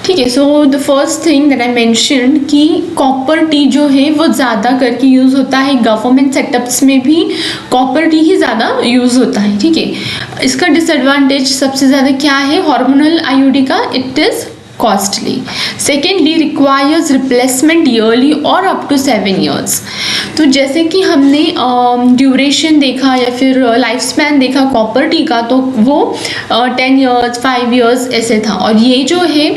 ठीक है, so the first thing that I mentioned कि कॉपर टी जो है वो ज़्यादा करके यूज़ होता है, गवर्नमेंट सेटअप्स में भी कॉपर टी ही ज़्यादा यूज़ होता है। ठीक है, इसका डिसएडवांटेज सबसे ज़्यादा क्या है हार्मोनल आईयूडी का, it is costly। secondly requires replacement yearly और up to 7 years। तो जैसे कि हमने ड्यूरेशन देखा या फिर लाइफ स्पैन देखा कॉपर टी का, तो वो 10 years 5 years ऐसे था, और ये जो है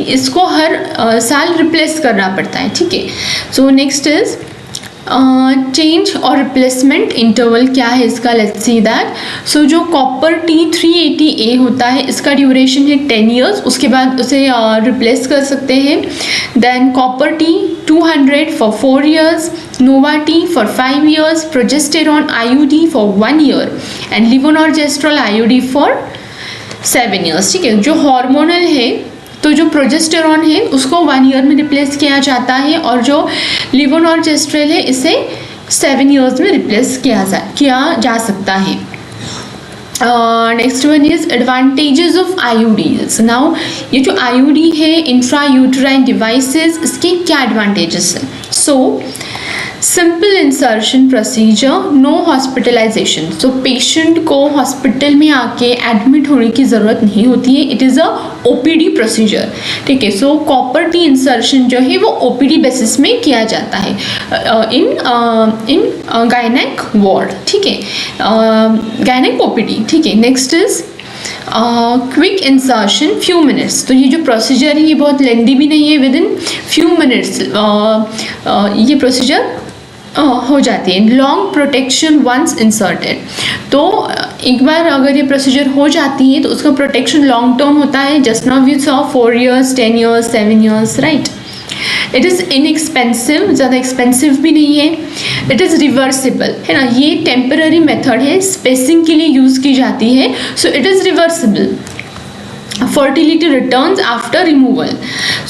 इसको हर साल रिप्लेस करना पड़ता है। ठीक है, सो नेक्स्ट इज चेंज और रिप्लेसमेंट इंटरवल क्या है इसका, लेट्स सी दैट. सो जो कॉपर T380A होता है इसका ड्यूरेशन है 10 ईयर्स, उसके बाद उसे रिप्लेस कर सकते हैं. Then copper T200 for 4 years, Nova T for 5 years, progesterone IUD for 1 year and levonorgestrel IUD for 7 years. ठीक है, जो हार्मोनल है तो जो प्रोजेस्टेरॉन है उसको 1 ईयर में रिप्लेस किया जाता है और जो लिवोनॉर्जेस्ट्रल है इसे 7 ईयर्स में रिप्लेस किया जा सकता है. Next one is advantages of IUDs. Now ये जो IUD है इंट्रा यूट्राइन डिवाइसेस, इसके क्या एडवांटेजेस हैं? So simple insertion procedure, no hospitalization. So patient को हॉस्पिटल में आके एडमिट होने की ज़रूरत नहीं होती है. It is a OPD procedure. ठीक है, सो कॉपर टी इंसर्शन जो है वो OPD बेसिस में किया जाता है इन गायनेक वार्ड. ठीक है, गायनेक OPD. ठीक है, next is quick insertion few minutes. तो ये जो प्रोसीजर है ये बहुत लेंदी भी नहीं है, विद इन फ्यू मिनट्स ये प्रोसीजर हो जाती है. Long protection once inserted. तो एक बार अगर ये प्रोसीजर हो जाती है तो उसका प्रोटेक्शन लॉन्ग टर्म होता है. Just now we saw 4 years, 10 years, 7 years, right. It is inexpensive, ज़्यादा एक्सपेंसिव भी नहीं है. इट इज़ रिवर्सिबल, है ना. ये टेम्पररी मेथड है, स्पेसिंग के लिए यूज़ की जाती है. So it is reversible. Fertility returns after removal.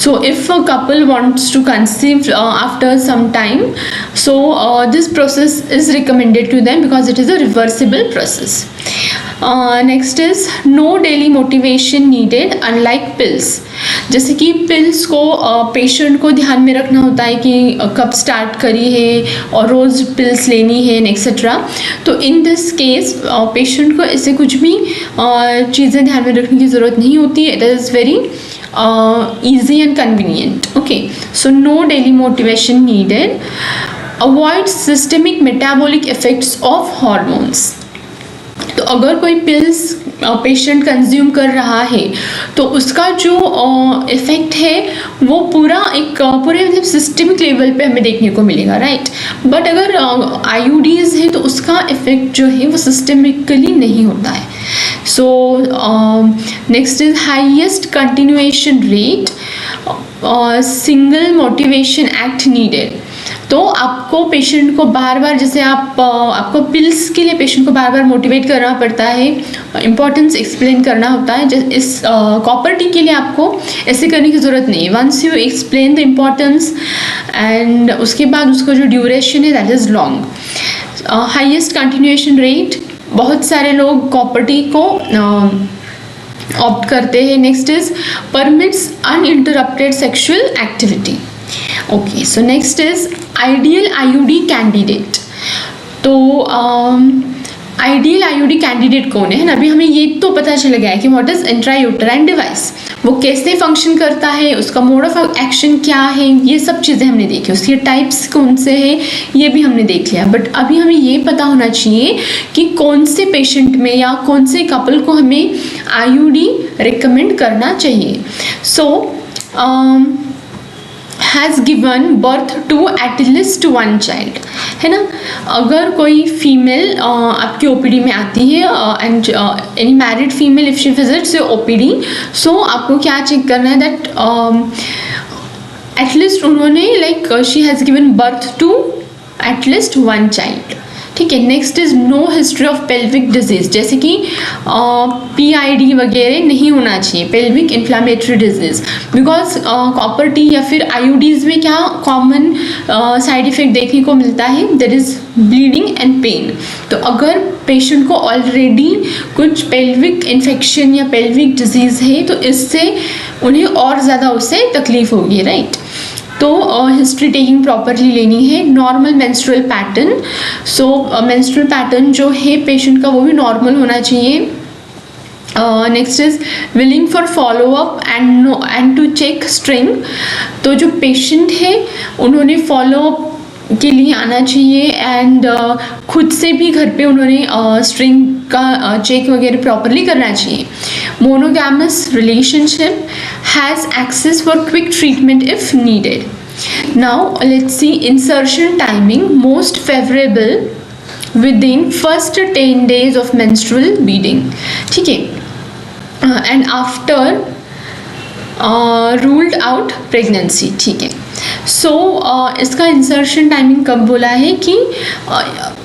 So if a couple wants to conceive after some time, so this process is recommended to them because it is a reversible process. Next is no daily motivation needed unlike pills. जैसे कि pills को patient को ध्यान में रखना होता है कि कब स्टार्ट करी है और रोज़ पिल्स लेनी है एक्सेट्रा. तो इन दिस केस पेशेंट को ऐसे कुछ भी चीज़ें ध्यान में रखने की ज़रूरत नहीं होती है. It is very easy and convenient. Okay, so no daily motivation needed. Avoid systemic metabolic effects of hormones. तो अगर कोई पिल्स पेशेंट कंज्यूम कर रहा है तो उसका जो इफ़ेक्ट है वो पूरे मतलब सिस्टमिक लेवल पे हमें देखने को मिलेगा, राइट. बट अगर IUDs है तो उसका इफ़ेक्ट जो है वो सिस्टमिकली नहीं होता है. So next is highest continuation rate, single motivation act needed. तो आपको पेशेंट को बार बार, जैसे आपको पिल्स के लिए पेशेंट को बार बार मोटिवेट करना पड़ता है, इम्पोर्टेंस एक्सप्लेन करना होता है. इस कॉपर टी के लिए आपको ऐसे करने की ज़रूरत नहीं है. Once you explain the importance and उसके बाद उसका जो ड्यूरेशन है that is long. Highest continuation rate, बहुत सारे लोग कॉपर टी को ऑप्ट करते हैं. Next is permits uninterrupted sexual activity. Okay, so next is ideal IUD candidate. तो आइडियल IUD कैंडिडेट कौन है ना. अभी हमें ये तो पता चल गया है कि व्हाट इज इंट्रायूटेराइन डिवाइस, वो कैसे फंक्शन करता है, उसका मोड ऑफ एक्शन क्या है, ये सब चीज़ें हमने देखी. उसके टाइप्स कौन से हैं ये भी हमने देख लिया. बट अभी हमें ये पता होना चाहिए कि कौन से पेशेंट में या कौन से कपल को हमें IUD रिकमेंड करना चाहिए. So has given birth to at least 1 child, है ना. अगर कोई फीमेल आपकी OPD में आती है and any married female if she visits your OPD, so आपको क्या चेक करना है दैट एटलीस्ट उन्होंने she has given birth to at least 1 child. ठीक है. Next is no history of pelvic disease, जैसे कि PID वगैरह नहीं होना चाहिए, pelvic inflammatory disease. Because copper T या फिर IUDs में क्या कॉमन साइड इफेक्ट देखने को मिलता है, that is bleeding and pain. तो अगर पेशेंट को ऑलरेडी कुछ पेल्विक इन्फेक्शन या पेल्विक डिजीज़ है तो इससे उन्हें और ज़्यादा उससे तकलीफ होगी, राइट. तो हिस्ट्री टेकिंग प्रॉपरली लेनी है. Normal menstrual pattern, so menstrual pattern जो है पेशेंट का वो भी नॉर्मल होना चाहिए. Next is willing for follow up and to check string. तो जो पेशेंट है उन्होंने फॉलोअप के लिए आना चाहिए एंड खुद से भी घर पे उन्होंने स्ट्रिंग का चेक वगैरह प्रॉपरली करना चाहिए. Monogamous relationship has access for quick treatment if needed. Now let's see insertion timing most favorable within first 10 days of menstrual bleeding. ठीक है, and after ruled out pregnancy. ठीक है, सो इसका इंसर्शन टाइमिंग कब बोला है कि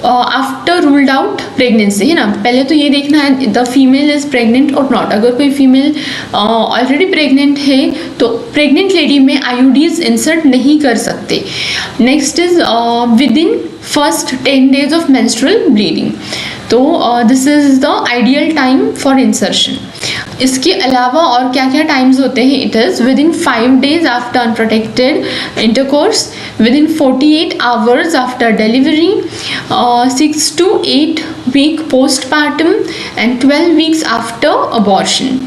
आफ्टर रूल्ड आउट प्रेगनेंसी, है ना. पहले तो ये देखना है द फीमेल इज प्रेग्नेंट और नॉट. अगर कोई फीमेल ऑलरेडी प्रेग्नेंट है तो प्रेग्नेंट लेडी में आईयूडीज इंसर्ट नहीं कर सकते. Next is within first 10 days of menstrual bleeding. तो this is the ideal time for insertion. इसके अलावा और क्या क्या टाइम्स होते हैं? It is within 5 days after unprotected intercourse, within 48 hours after delivery, 6 to 8 week postpartum and 12 weeks after abortion.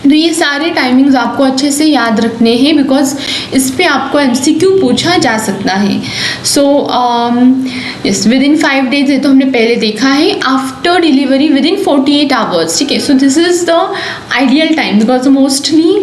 तो ये सारे टाइमिंग्स आपको अच्छे से याद रखने हैं बिकॉज इस पे आपको एमसीक्यू पूछा जा सकता है. So yes, with in 5 days ये तो हमने पहले देखा है. After delivery with in 48 hours. ठीक है, so this is the ideal time because mostly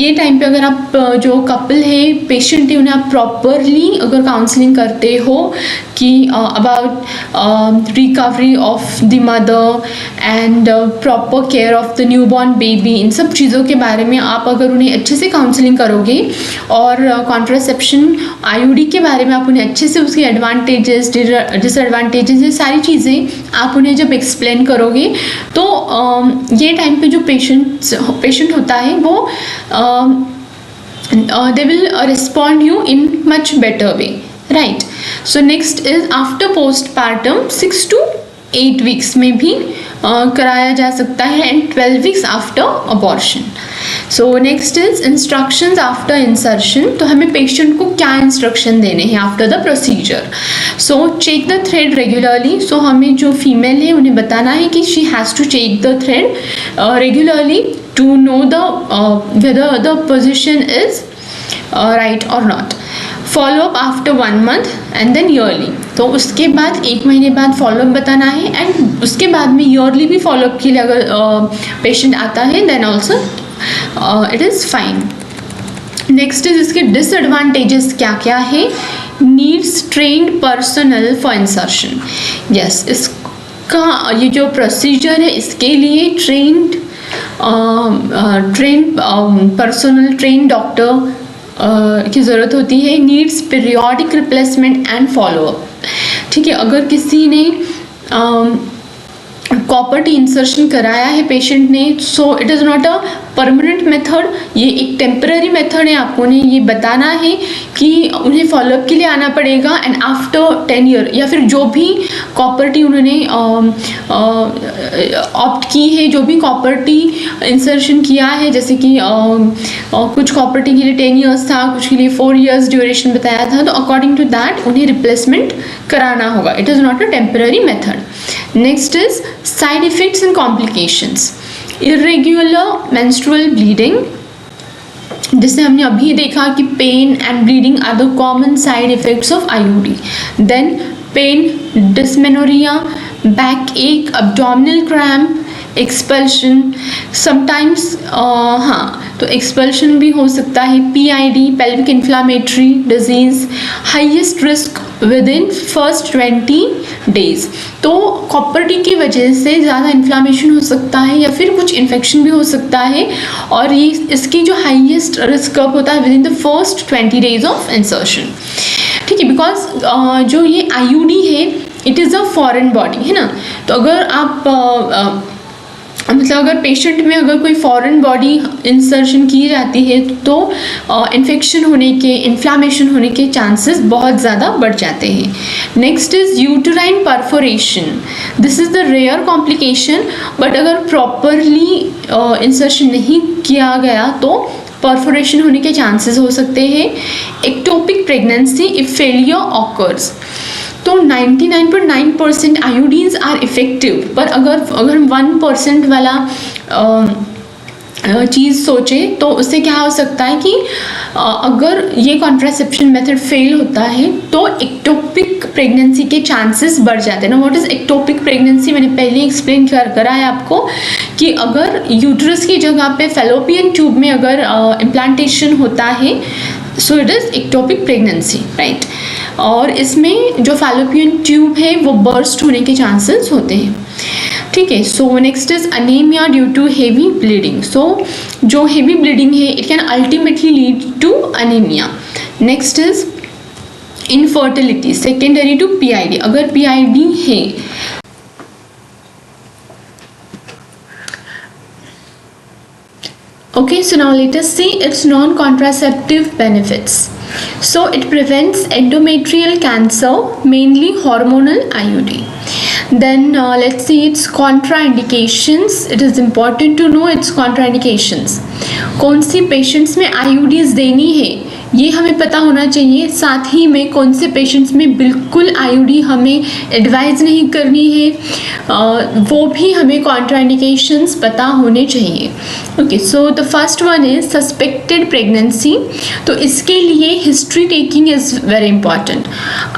ये टाइम पे अगर आप जो कपल है, पेशेंट है, उन्हें आप प्रॉपरली अगर काउंसलिंग करते हो कि about recovery of the mother and proper care of the newborn baby, इन सब चीज़ों के बारे में आप अगर उन्हें अच्छे से काउंसलिंग करोगे और कॉन्ट्रासेप्शन आईयूडी के बारे में आप उन्हें अच्छे से उसके एडवांटेजेस डिसएडवांटेजेस ये सारी चीज़ें आप उन्हें जब एक्सप्लेन करोगे तो ये टाइम पे जो पेशेंट होता है वो they will respond you in much better way, right. So next is after postpartum 6 to 8 weeks में भी कराया जा सकता है and 12 weeks after abortion. So next is instructions after insertion. तो हमें पेशेंट को क्या इंस्ट्रक्शन देने हैं after the procedure? So check the thread regularly. So हमें जो फीमेल है उन्हें बताना है कि she has to check the thread regularly to know the whether the position is right और not. Follow up after 1 month and then yearly. तो उसके बाद 1 महीने बाद फॉलोअप बताना है एंड उसके बाद में ईयरली भी फॉलोअप के लिए अगर पेशेंट आता है then also it is fine. Next is इसके डिसएडवांटेजेस क्या क्या है? Needs trained personnel for insertion. Yes, इसका ये जो प्रोसीजर है इसके लिए ट्रेन्ड पर्सनल ट्रेन डॉक्टर की ज़रूरत होती है. Needs periodic replacement and follow up. ठीक है, अगर किसी ने कॉपर टी इंसर्शन कराया है पेशेंट ने, सो it is not a permanent method, ये एक टेम्पररी मेथड है. आपको उन्हें ये बताना है कि उन्हें फॉलोअप के लिए आना पड़ेगा एंड आफ्टर 10 year या फिर जो भी कॉपर टी उन्होंने ऑप्ट की है, जो भी कॉपर टी इंसर्शन किया है, जैसे कि कुछ कॉपर टी के लिए 10 years था, कुछ के लिए 4 years ड्यूरेशन बताया था, तो अकॉर्डिंग टू दैट उन्हें रिप्लेसमेंट कराना होगा. It is not a temporary method. Next is side effects and complications. Irregular menstrual bleeding, जिससे हमने अभी देखा कि pain and bleeding are the common side effects of IUD. Then pain, dysmenorrhea, backache, abdominal cramp, expulsion. Sometimes तो expulsion भी हो सकता है. PID, pelvic inflammatory disease. Highest risk within first 20 days. तो कॉपर टी की वजह से ज़्यादा इन्फ्लामेशन हो सकता है या फिर कुछ इन्फेक्शन भी हो सकता है और ये इसकी जो हाइएस्ट रिस्क कब होता है? With in the first 20 days of insertion. ठीक है, बिकॉज जो ये आईयूडी है it is a foreign body, है ना. तो अगर आप मतलब अगर पेशेंट में अगर कोई फॉरेन बॉडी इंसर्शन की जाती है तो इन्फेक्शन होने के, इन्फ्लामेशन होने के चांसेस बहुत ज़्यादा बढ़ जाते हैं. Next is uterine perforation. This is the rare complication, but अगर प्रॉपरली इंसर्शन नहीं किया गया तो परफोरेशन होने के चांसेस हो सकते हैं. Ectopic pregnancy if failure occurs. तो 99.9% आयोडीन्स आर इफ़ेक्टिव, पर अगर हम 1% वाला चीज़ सोचें तो उससे क्या हो सकता है कि अगर ये कॉन्ट्रासेप्शन मेथड फेल होता है तो एक्टोपिक प्रेगनेंसी के चांसेस बढ़ जाते हैं ना. What is ectopic pregnancy? मैंने पहले एक्सप्लेन करा है आपको कि अगर यूट्रस की जगह पे फैलोपियन ट्यूब में अगर इम्प्लांटेशन होता है so it is ectopic pregnancy, right. और इसमें जो फैलोपियन ट्यूब है वो बर्स्ट होने के चांसेस होते हैं, ठीक है। So next is anaemia due to heavy bleeding. So जो हेवी ब्लीडिंग है it can ultimately lead to anaemia. Next is infertility secondary to PID. अगर पीआईडी है, okay, so now let us see its non-contraceptive benefits. So it prevents endometrial cancer, mainly hormonal IUD. Then let's see its contraindications. It is important to know its contraindications. कौन सी patients में IUDs देनी है ये हमें पता होना चाहिए, साथ ही में कौन से पेशेंट्स में बिल्कुल IUD हमें एडवाइज नहीं करनी है, वो भी हमें कॉन्ट्राइंडिकेशंस पता होने चाहिए। Okay, so the first one is suspected pregnancy. तो इसके लिए history taking is very important.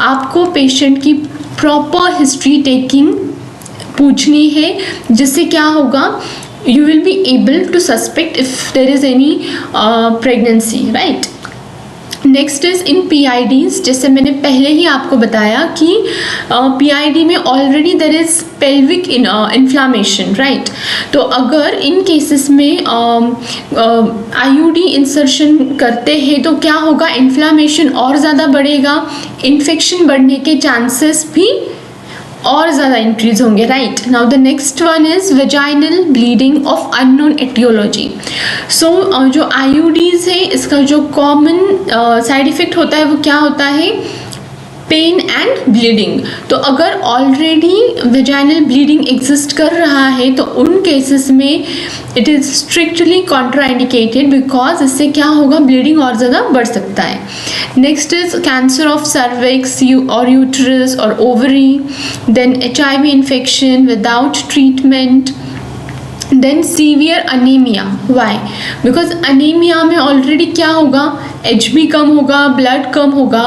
आपको पेशेंट की प्रॉपर हिस्ट्री टेकिंग पूछनी है, जिससे क्या होगा, you will be able to suspect if there is any pregnancy, right? Next is in PIDs। जैसे मैंने पहले ही आपको बताया कि PID में already there is pelvic inflammation, right. तो अगर इन केसेस में IUD इंसर्शन करते हैं तो क्या होगा, इन्फ्लामेशन और ज़्यादा बढ़ेगा, इन्फेक्शन बढ़ने के चांसेस भी और ज़्यादा इंक्रीज होंगे, right. Now the next one is vaginal bleeding of unknown aetiology. So जो IUDs है इसका जो कॉमन साइड इफ़ेक्ट होता है वो क्या होता है, पेन एंड ब्लीडिंग। तो अगर ऑलरेडी वेजाइनल ब्लीडिंग एग्जिस्ट कर रहा है तो उन केसेस में it is strictly contraindicated, because इससे क्या होगा, ब्लीडिंग और ज़्यादा बढ़ सकता है। Next is cancer of cervix और यूट्रस और ovary, then HIV infection without treatment, then severe anaemia. Why? Because anaemia में ऑलरेडी क्या होगा, HB कम होगा, ब्लड कम होगा,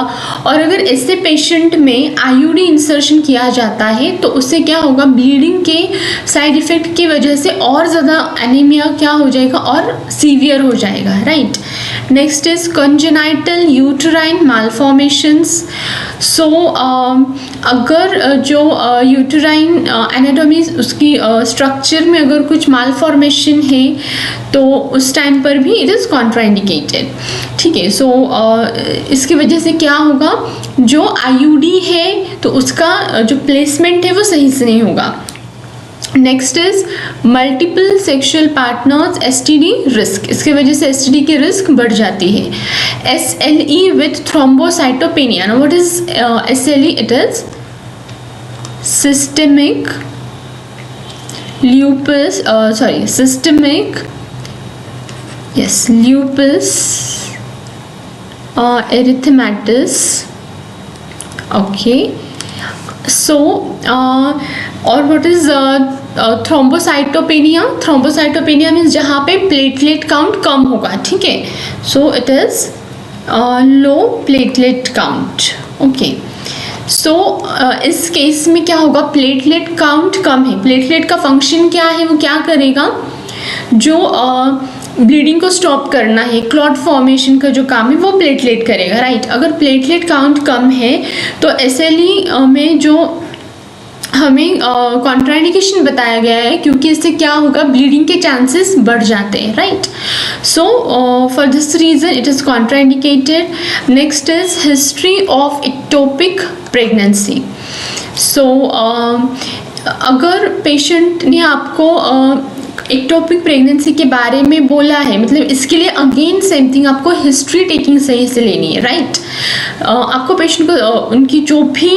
और अगर ऐसे पेशेंट में IUD इंसर्शन किया जाता है तो उससे क्या होगा, ब्लीडिंग के साइड इफ़ेक्ट की वजह से और ज़्यादा अनीमिया क्या हो जाएगा और सीवियर हो जाएगा, right. Next is congenital uterine malformations. So अगर जो यूटराइन एनाटॉमी उसकी स्ट्रक्चर में अगर कुछ मालफॉर्मेशन है तो उस टाइम पर भी इट इज़ कॉन्ट्राइंडिकेटेड, ठीक है। सो इसकी वजह से क्या होगा, जो IUD है तो उसका जो प्लेसमेंट है वो सही से नहीं होगा। Next is multiple sexual partners STD risk. इसके वजह से STD की रिस्क बढ़ जाती है। SLE with thrombocytopenia. What is SLE? It is systemic lupus, systemic, yes, lupus erythematous. Okay, so और what is thrombocytopenia? Thrombocytopenia means जहाँ पे प्लेटलेट काउंट कम होगा, ठीक है। So it is low platelet count. Okay, so इस case में क्या होगा, प्लेटलेट काउंट कम है। प्लेटलेट का फंक्शन क्या है, वो क्या करेगा, जो ब्लीडिंग को स्टॉप करना है, क्लॉट फॉर्मेशन का जो काम है वो प्लेटलेट करेगा, राइट। अगर प्लेटलेट काउंट कम है तो SLE में जो हमें कॉन्ट्राइंडिकेशन बताया गया है, क्योंकि इससे क्या होगा, ब्लीडिंग के चांसेस बढ़ जाते हैं, right. So for this reason it is contraindicated. Next is history of ectopic pregnancy. So अगर पेशेंट ने आपको एक्टोपिक प्रेगनेंसी के बारे में बोला है, मतलब इसके लिए अगेन सेम थिंग, आपको हिस्ट्री टेकिंग सही से लेनी है, राइट। आपको पेशेंट को उनकी जो भी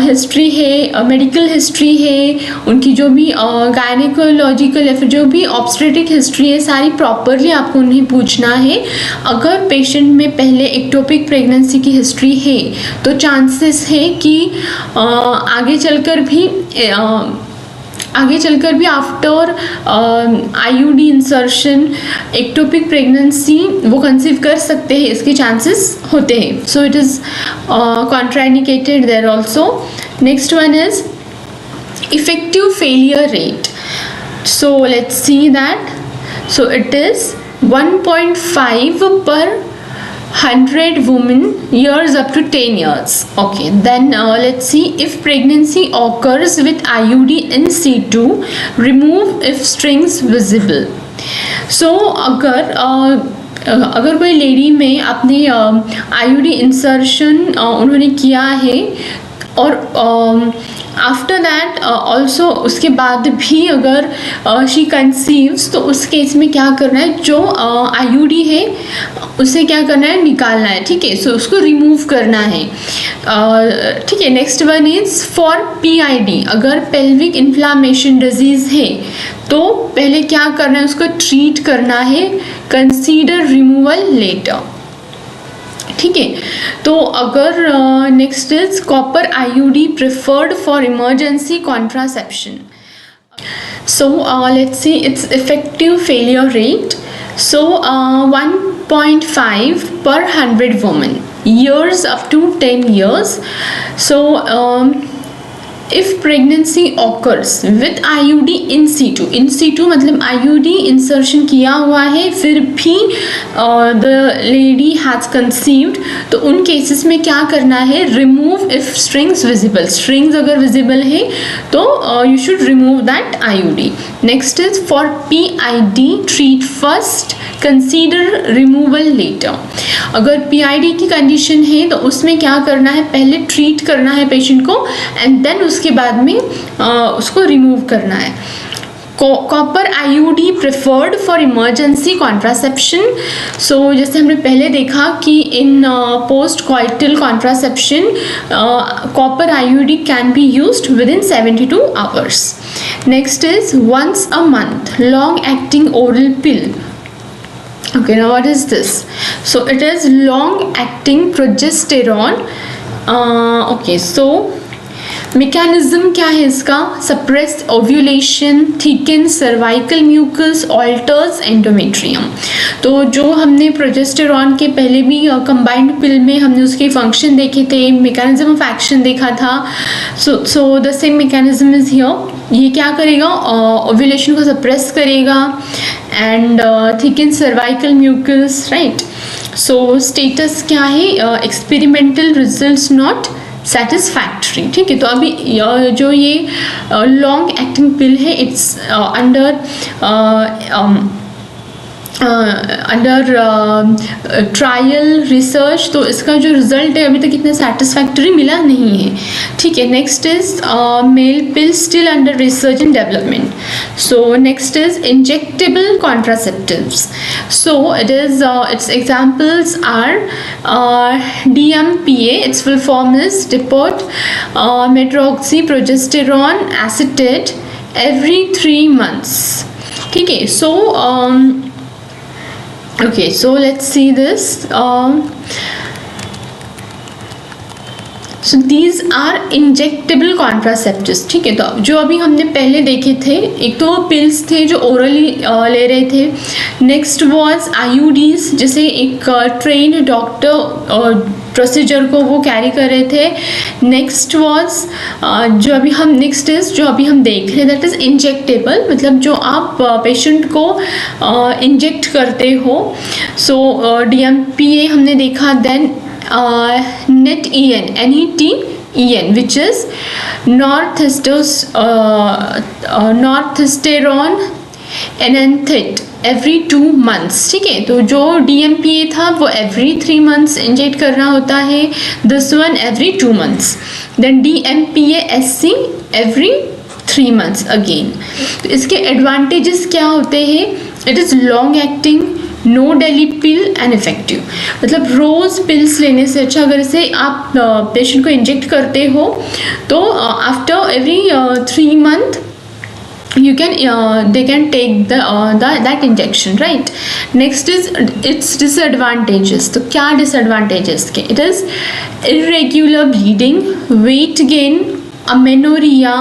हिस्ट्री है, मेडिकल हिस्ट्री है, उनकी जो भी गायनेकोलॉजिकल या फिर जो भी ऑब्स्टेट्रिक हिस्ट्री है, सारी प्रॉपरली आपको उन्हें पूछना है। अगर पेशेंट में पहले एक्टोपिक प्रेगनेंसी की हिस्ट्री है तो चांसेस है कि आगे चलकर भी after IUD insertion ectopic pregnancy वो कंसीव कर सकते हैं, इसके चांसेस होते हैं। So it is contraindicated there also. Next one is effective failure rate. So let's see that. So it is 1.5 per 100 women years up to 10 years. Okay, then let's see, if pregnancy occurs with IUD in situ, remove if strings visible. So अगर कोई lady में अपने IUD insertion उन्होंने किया है और after that also उसके बाद भी अगर शी कंसीव्स, तो उस केस में क्या करना है, जो IUD है उसे क्या करना है, निकालना है. ठीक है, सो उसको रिमूव करना है. ठीक है, next one is for PID. अगर पेल्विक इन्फ्लामेशन डिजीज़ है तो पहले क्या करना है, उसको ट्रीट करना है. Consider removal later. ठीक है, तो अगर next is copper IUD preferred for emergency contraception. So let's see its effective failure rate. So 1.5 per 100 women years up to 10 years. So if pregnancy occurs with IUD in situ मतलब IUD insertion किया हुआ है फिर भी the lady has conceived, तो उन cases में क्या करना है, remove if strings visible. strings अगर visible है तो you should remove that IUD. next is for PID treat first, consider removal later. अगर PID की कंडीशन है तो उसमें क्या करना है, पहले ट्रीट करना है पेशेंट को एंड देन उसके बाद में उसको रिमूव करना है. Copper IUD preferred for emergency contraception. So जैसे हमने पहले देखा कि in post coital contraception copper IUD can be used within 72 hours. Next is once a month long acting oral pill. Okay, now what is this? So it is long acting progesterone. Okay, so mechanism क्या है इसका, suppress ovulation, thicken cervical mucus, alters endometrium. तो जो हमने progesterone के पहले भी combined पिल में हमने उसके फंक्शन देखे थे, मैकेनिज्म ऑफ एक्शन देखा था. So the same mechanism is here. ये क्या करेगा, ओव्यूलेशन को सप्रेस करेगा and thicken cervical mucus. Right, so status क्या है, एक्सपेरिमेंटल रिजल्ट्स नॉट सेटिस्फैक्ट्री. ठीक है, तो अभी जो ये लॉन्ग एक्टिंग पिल है इट्स अंडर ट्रायल रिसर्च, तो इसका जो रिजल्ट है अभी तक इतना सेटिस्फैक्टरी मिला नहीं है. ठीक है, next is male pill still under research and development. So next is injectable contraceptives. So it is its examples are DMPA, its full form is depot metroxyprogesterone acetate every 3 months. ठीक है, so okay, so let's see this. So these are injectable contraceptives. ठीक है, तो जो अभी हमने पहले देखे थे, एक तो पिल्स थे जो ओरली ले रहे थे. नेक्स्ट वाज IUDs, जैसे एक ट्रेन डॉक्टर प्रोसीजर को वो कैरी कर रहे थे. नेक्स्ट वाज जो अभी हम देख रहे, दैट इज़ इंजेक्टेबल, मतलब जो आप पेशेंट को इंजेक्ट करते हो. सो DMPA हमने देखा. Then NETEN, which is northestrone enanthate every 2 months. ठीक है, तो जो DMPA था वो every 3 months इंजेक्ट करना होता है. This one every 2 months. देन DMPA-SC every 3 months again. तो इसके एडवांटेजेस क्या होते हैं, it is long acting, no daily pill and effective. मतलब रोज़ पिल्स लेने से अच्छा अगर इसे आप पेशेंट को इंजेक्ट करते हो तो after every 3 months you can they can take that injection. right, next is its disadvantages. तो क्या disadvantages के, it is irregular bleeding, weight gain, amenorrhea,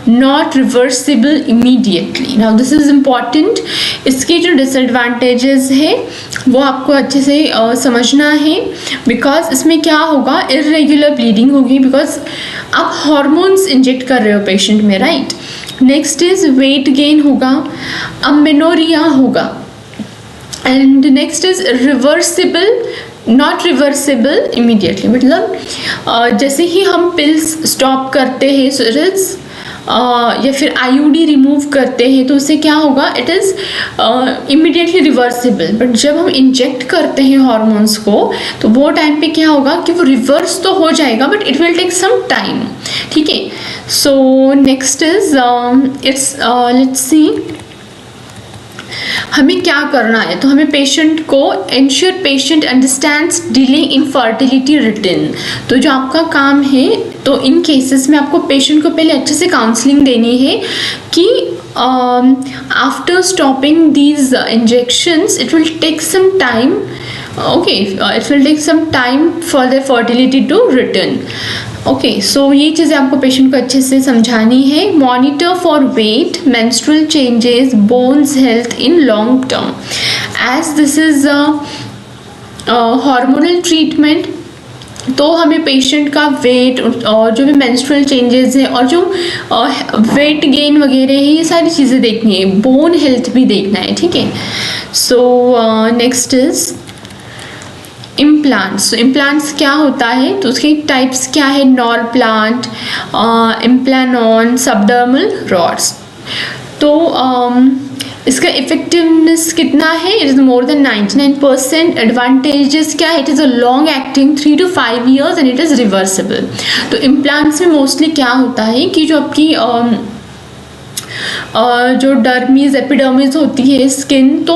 not reversible immediately. now this is important. इसके जो disadvantages है वो आपको अच्छे से समझना है, बिकॉज इसमें क्या होगा, irregular bleeding होगी बिकॉज आप हॉर्मोन्स इंजेक्ट कर रहे हो पेशेंट में. Right, next is weight gain होगा, अमेनोरिया होगा, and next is reversible not reversible immediately, मतलब जैसे ही हम पिल्स स्टॉप करते हैं सिरल्स या फिर आईयूडी रिमूव करते हैं तो उससे क्या होगा, it is immediately reversible. But जब हम इंजेक्ट करते हैं हॉर्मोन्स को तो वो टाइम पे क्या होगा कि वो रिवर्स तो हो जाएगा but it will take some time, ठीक है। So next is let's see हमें क्या करना है। तो हमें पेशेंट को ensure patient understands delay in fertility return. तो जो आपका काम है, तो इन केसेस में आपको पेशेंट को पहले अच्छे से काउंसलिंग देनी है कि after stopping these injections it will take some time, okay, it will take some time for the fertility to return. Okay, so ये चीज़ें आपको पेशेंट को अच्छे से समझानी है। Monitor for weight, menstrual changes, bones health in long term. As this is hormonal treatment, तो हमें पेशेंट का वेट और जो भी मेंस्ट्रुअल चेंजेस है और जो वेट गेन वगैरह है, ये सारी चीज़ें देखनी है। बोन हेल्थ भी देखना है, ठीक है। So next is implants. Implants क्या होता है, तो उसके टाइप्स क्या है, नॉर प्लांट, इम्प्लानॉन, सबडर्मल रॉड्स। तो इसका इफेक्टिवनेस कितना है, it is more than 99%। Advantages क्या है, it is a long acting 3 to 5 years and it is reversible. तो इम्प्लांट्स में मोस्टली क्या होता है कि जो आपकी जो डर्मिस एपिडर्मिस होती है स्किन, तो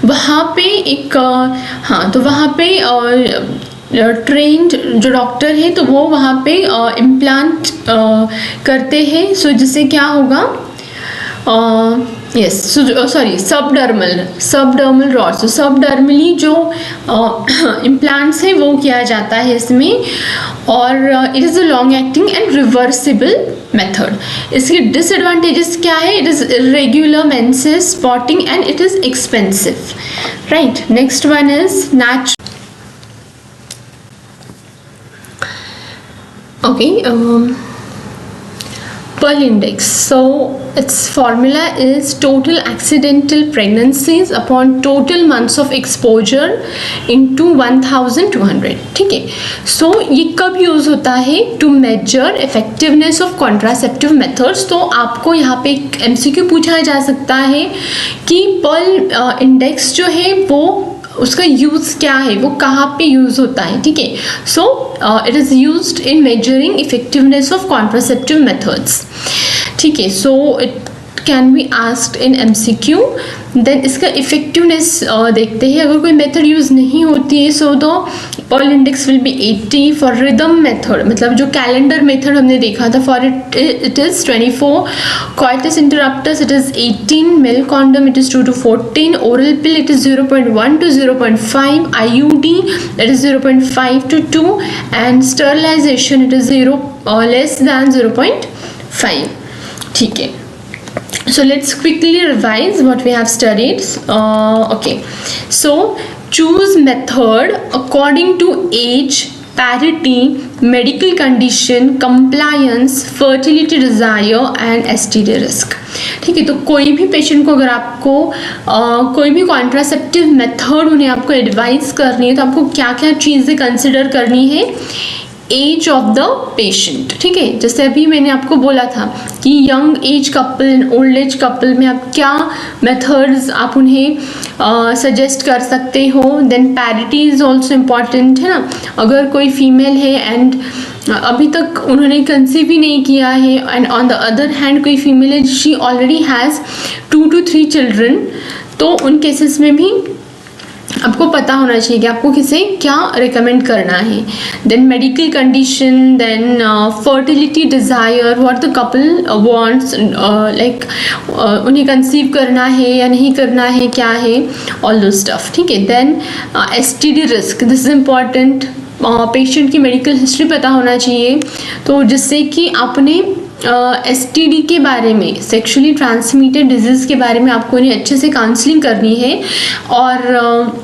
वहाँ पे एक हाँ, तो वहाँ पे ट्रेन्ड जो डॉक्टर है तो वो वहाँ पे इम्प्लांट करते हैं। सो जिससे क्या होगा, यस, सॉरी, सबडर्मल रॉड्स। तो सबडर्मली जो इम्प्लांट्स है वो किया जाता है इसमें, और it is a long acting and reversible method. इसके डिसएडवांटेजेस क्या है, it is irregular menses, spotting and it is expensive, right. Next one is Pearl Index. So its formula is total accidental pregnancies upon total months of exposure into 1200, ठीक है। सो ये कब use होता है, to measure effectiveness of contraceptive methods. तो आपको यहाँ पे एक MCQ पूछा जा सकता है कि पर्ल इंडेक्स जो है वो उसका यूज़ क्या है, वो कहाँ पे यूज़ होता है, ठीक है। So it is used in measuring effectiveness of contraceptive methods, ठीक है। So it can be asked in MCQ। Then इसका इफेक्टिवनेस देखते हैं। अगर कोई मेथड यूज़ नहीं होती है so the Pearl index will be 80। For rhythm method, मतलब जो कैलेंडर मेथड हमने देखा था, for it is 24। coitus interruptus it is 18, male condom it is 2 to 14, oral pill it is 0.1 to 0.5, IUD it is 0.5 to 2, and sterilization it is 0 or less than 0.5, ठीक है। So let's quickly revise what we have studied. Okay, so choose method according to age, parity, medical condition, compliance, fertility desire and STD risk, ठीक है। तो कोई भी patient को अगर आपको कोई भी कॉन्ट्रासेप्टिव मेथड उन्हें आपको एडवाइस करनी है तो आपको क्या क्या चीज़ें कंसिडर करनी है। एज ऑफ द पेशेंट, ठीक है। जैसे अभी मैंने आपको बोला था कि young age couple, old age couple में आप क्या मेथड्स आप उन्हें सजेस्ट कर सकते हो। Then parity is also important, है ना। अगर कोई फीमेल है एंड अभी तक उन्होंने कंसीव ही नहीं किया है, and on the other hand कोई फीमेल है she already has 2 to 3 children, तो उन केसेस में भी आपको पता होना चाहिए कि आपको किसे क्या रिकमेंड करना है। Then medical condition, then fertility desire, what the couple wants, like उन्हें कंसीव करना है या नहीं करना है, क्या है, ऑल दो स्टफ, ठीक है। Then STD risk, this is important. Patient की मेडिकल हिस्ट्री पता होना चाहिए, तो जिससे कि आपने STD के बारे में, सेक्सुअली ट्रांसमिटेड डिजीज़ के बारे में आपको उन्हें अच्छे से काउंसलिंग करनी है, और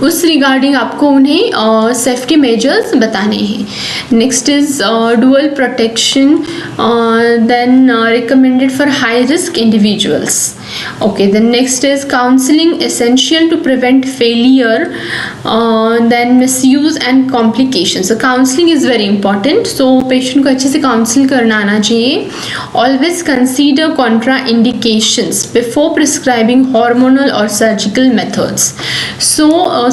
उस रिगार्डिंग आपको उन्हें सेफ्टी मेजर्स बताने हैं। Next is dual protection, then recommended for high risk individuals. Okay, the next is counseling essential to prevent failure, then misuse and complications. So counseling is very important. So patient को अच्छे से council करना आना चाहिए. Always consider contraindications before prescribing hormonal or surgical methods. So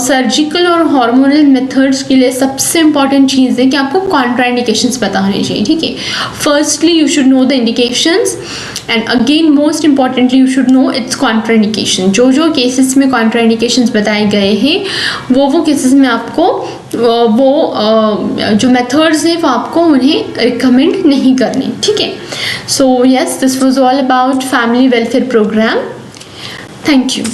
surgical और hormonal methods के लिए सबसे इम्पॉर्टेंट चीज़ है कि आपको कॉन्ट्राइंडिकेशंस पता होने चाहिए. ठीक है, firstly you should know the indications and again most importantly you should know it's contraindication. जो केसेस में कॉन्ट्राइंडिकेशंस बताए गए हैं वो केसेस में आपको जो मेथड्स हैं वो आपको उन्हें रिकमेंड नहीं करने. ठीक है, so yes, this was all about family welfare programme. Thank you.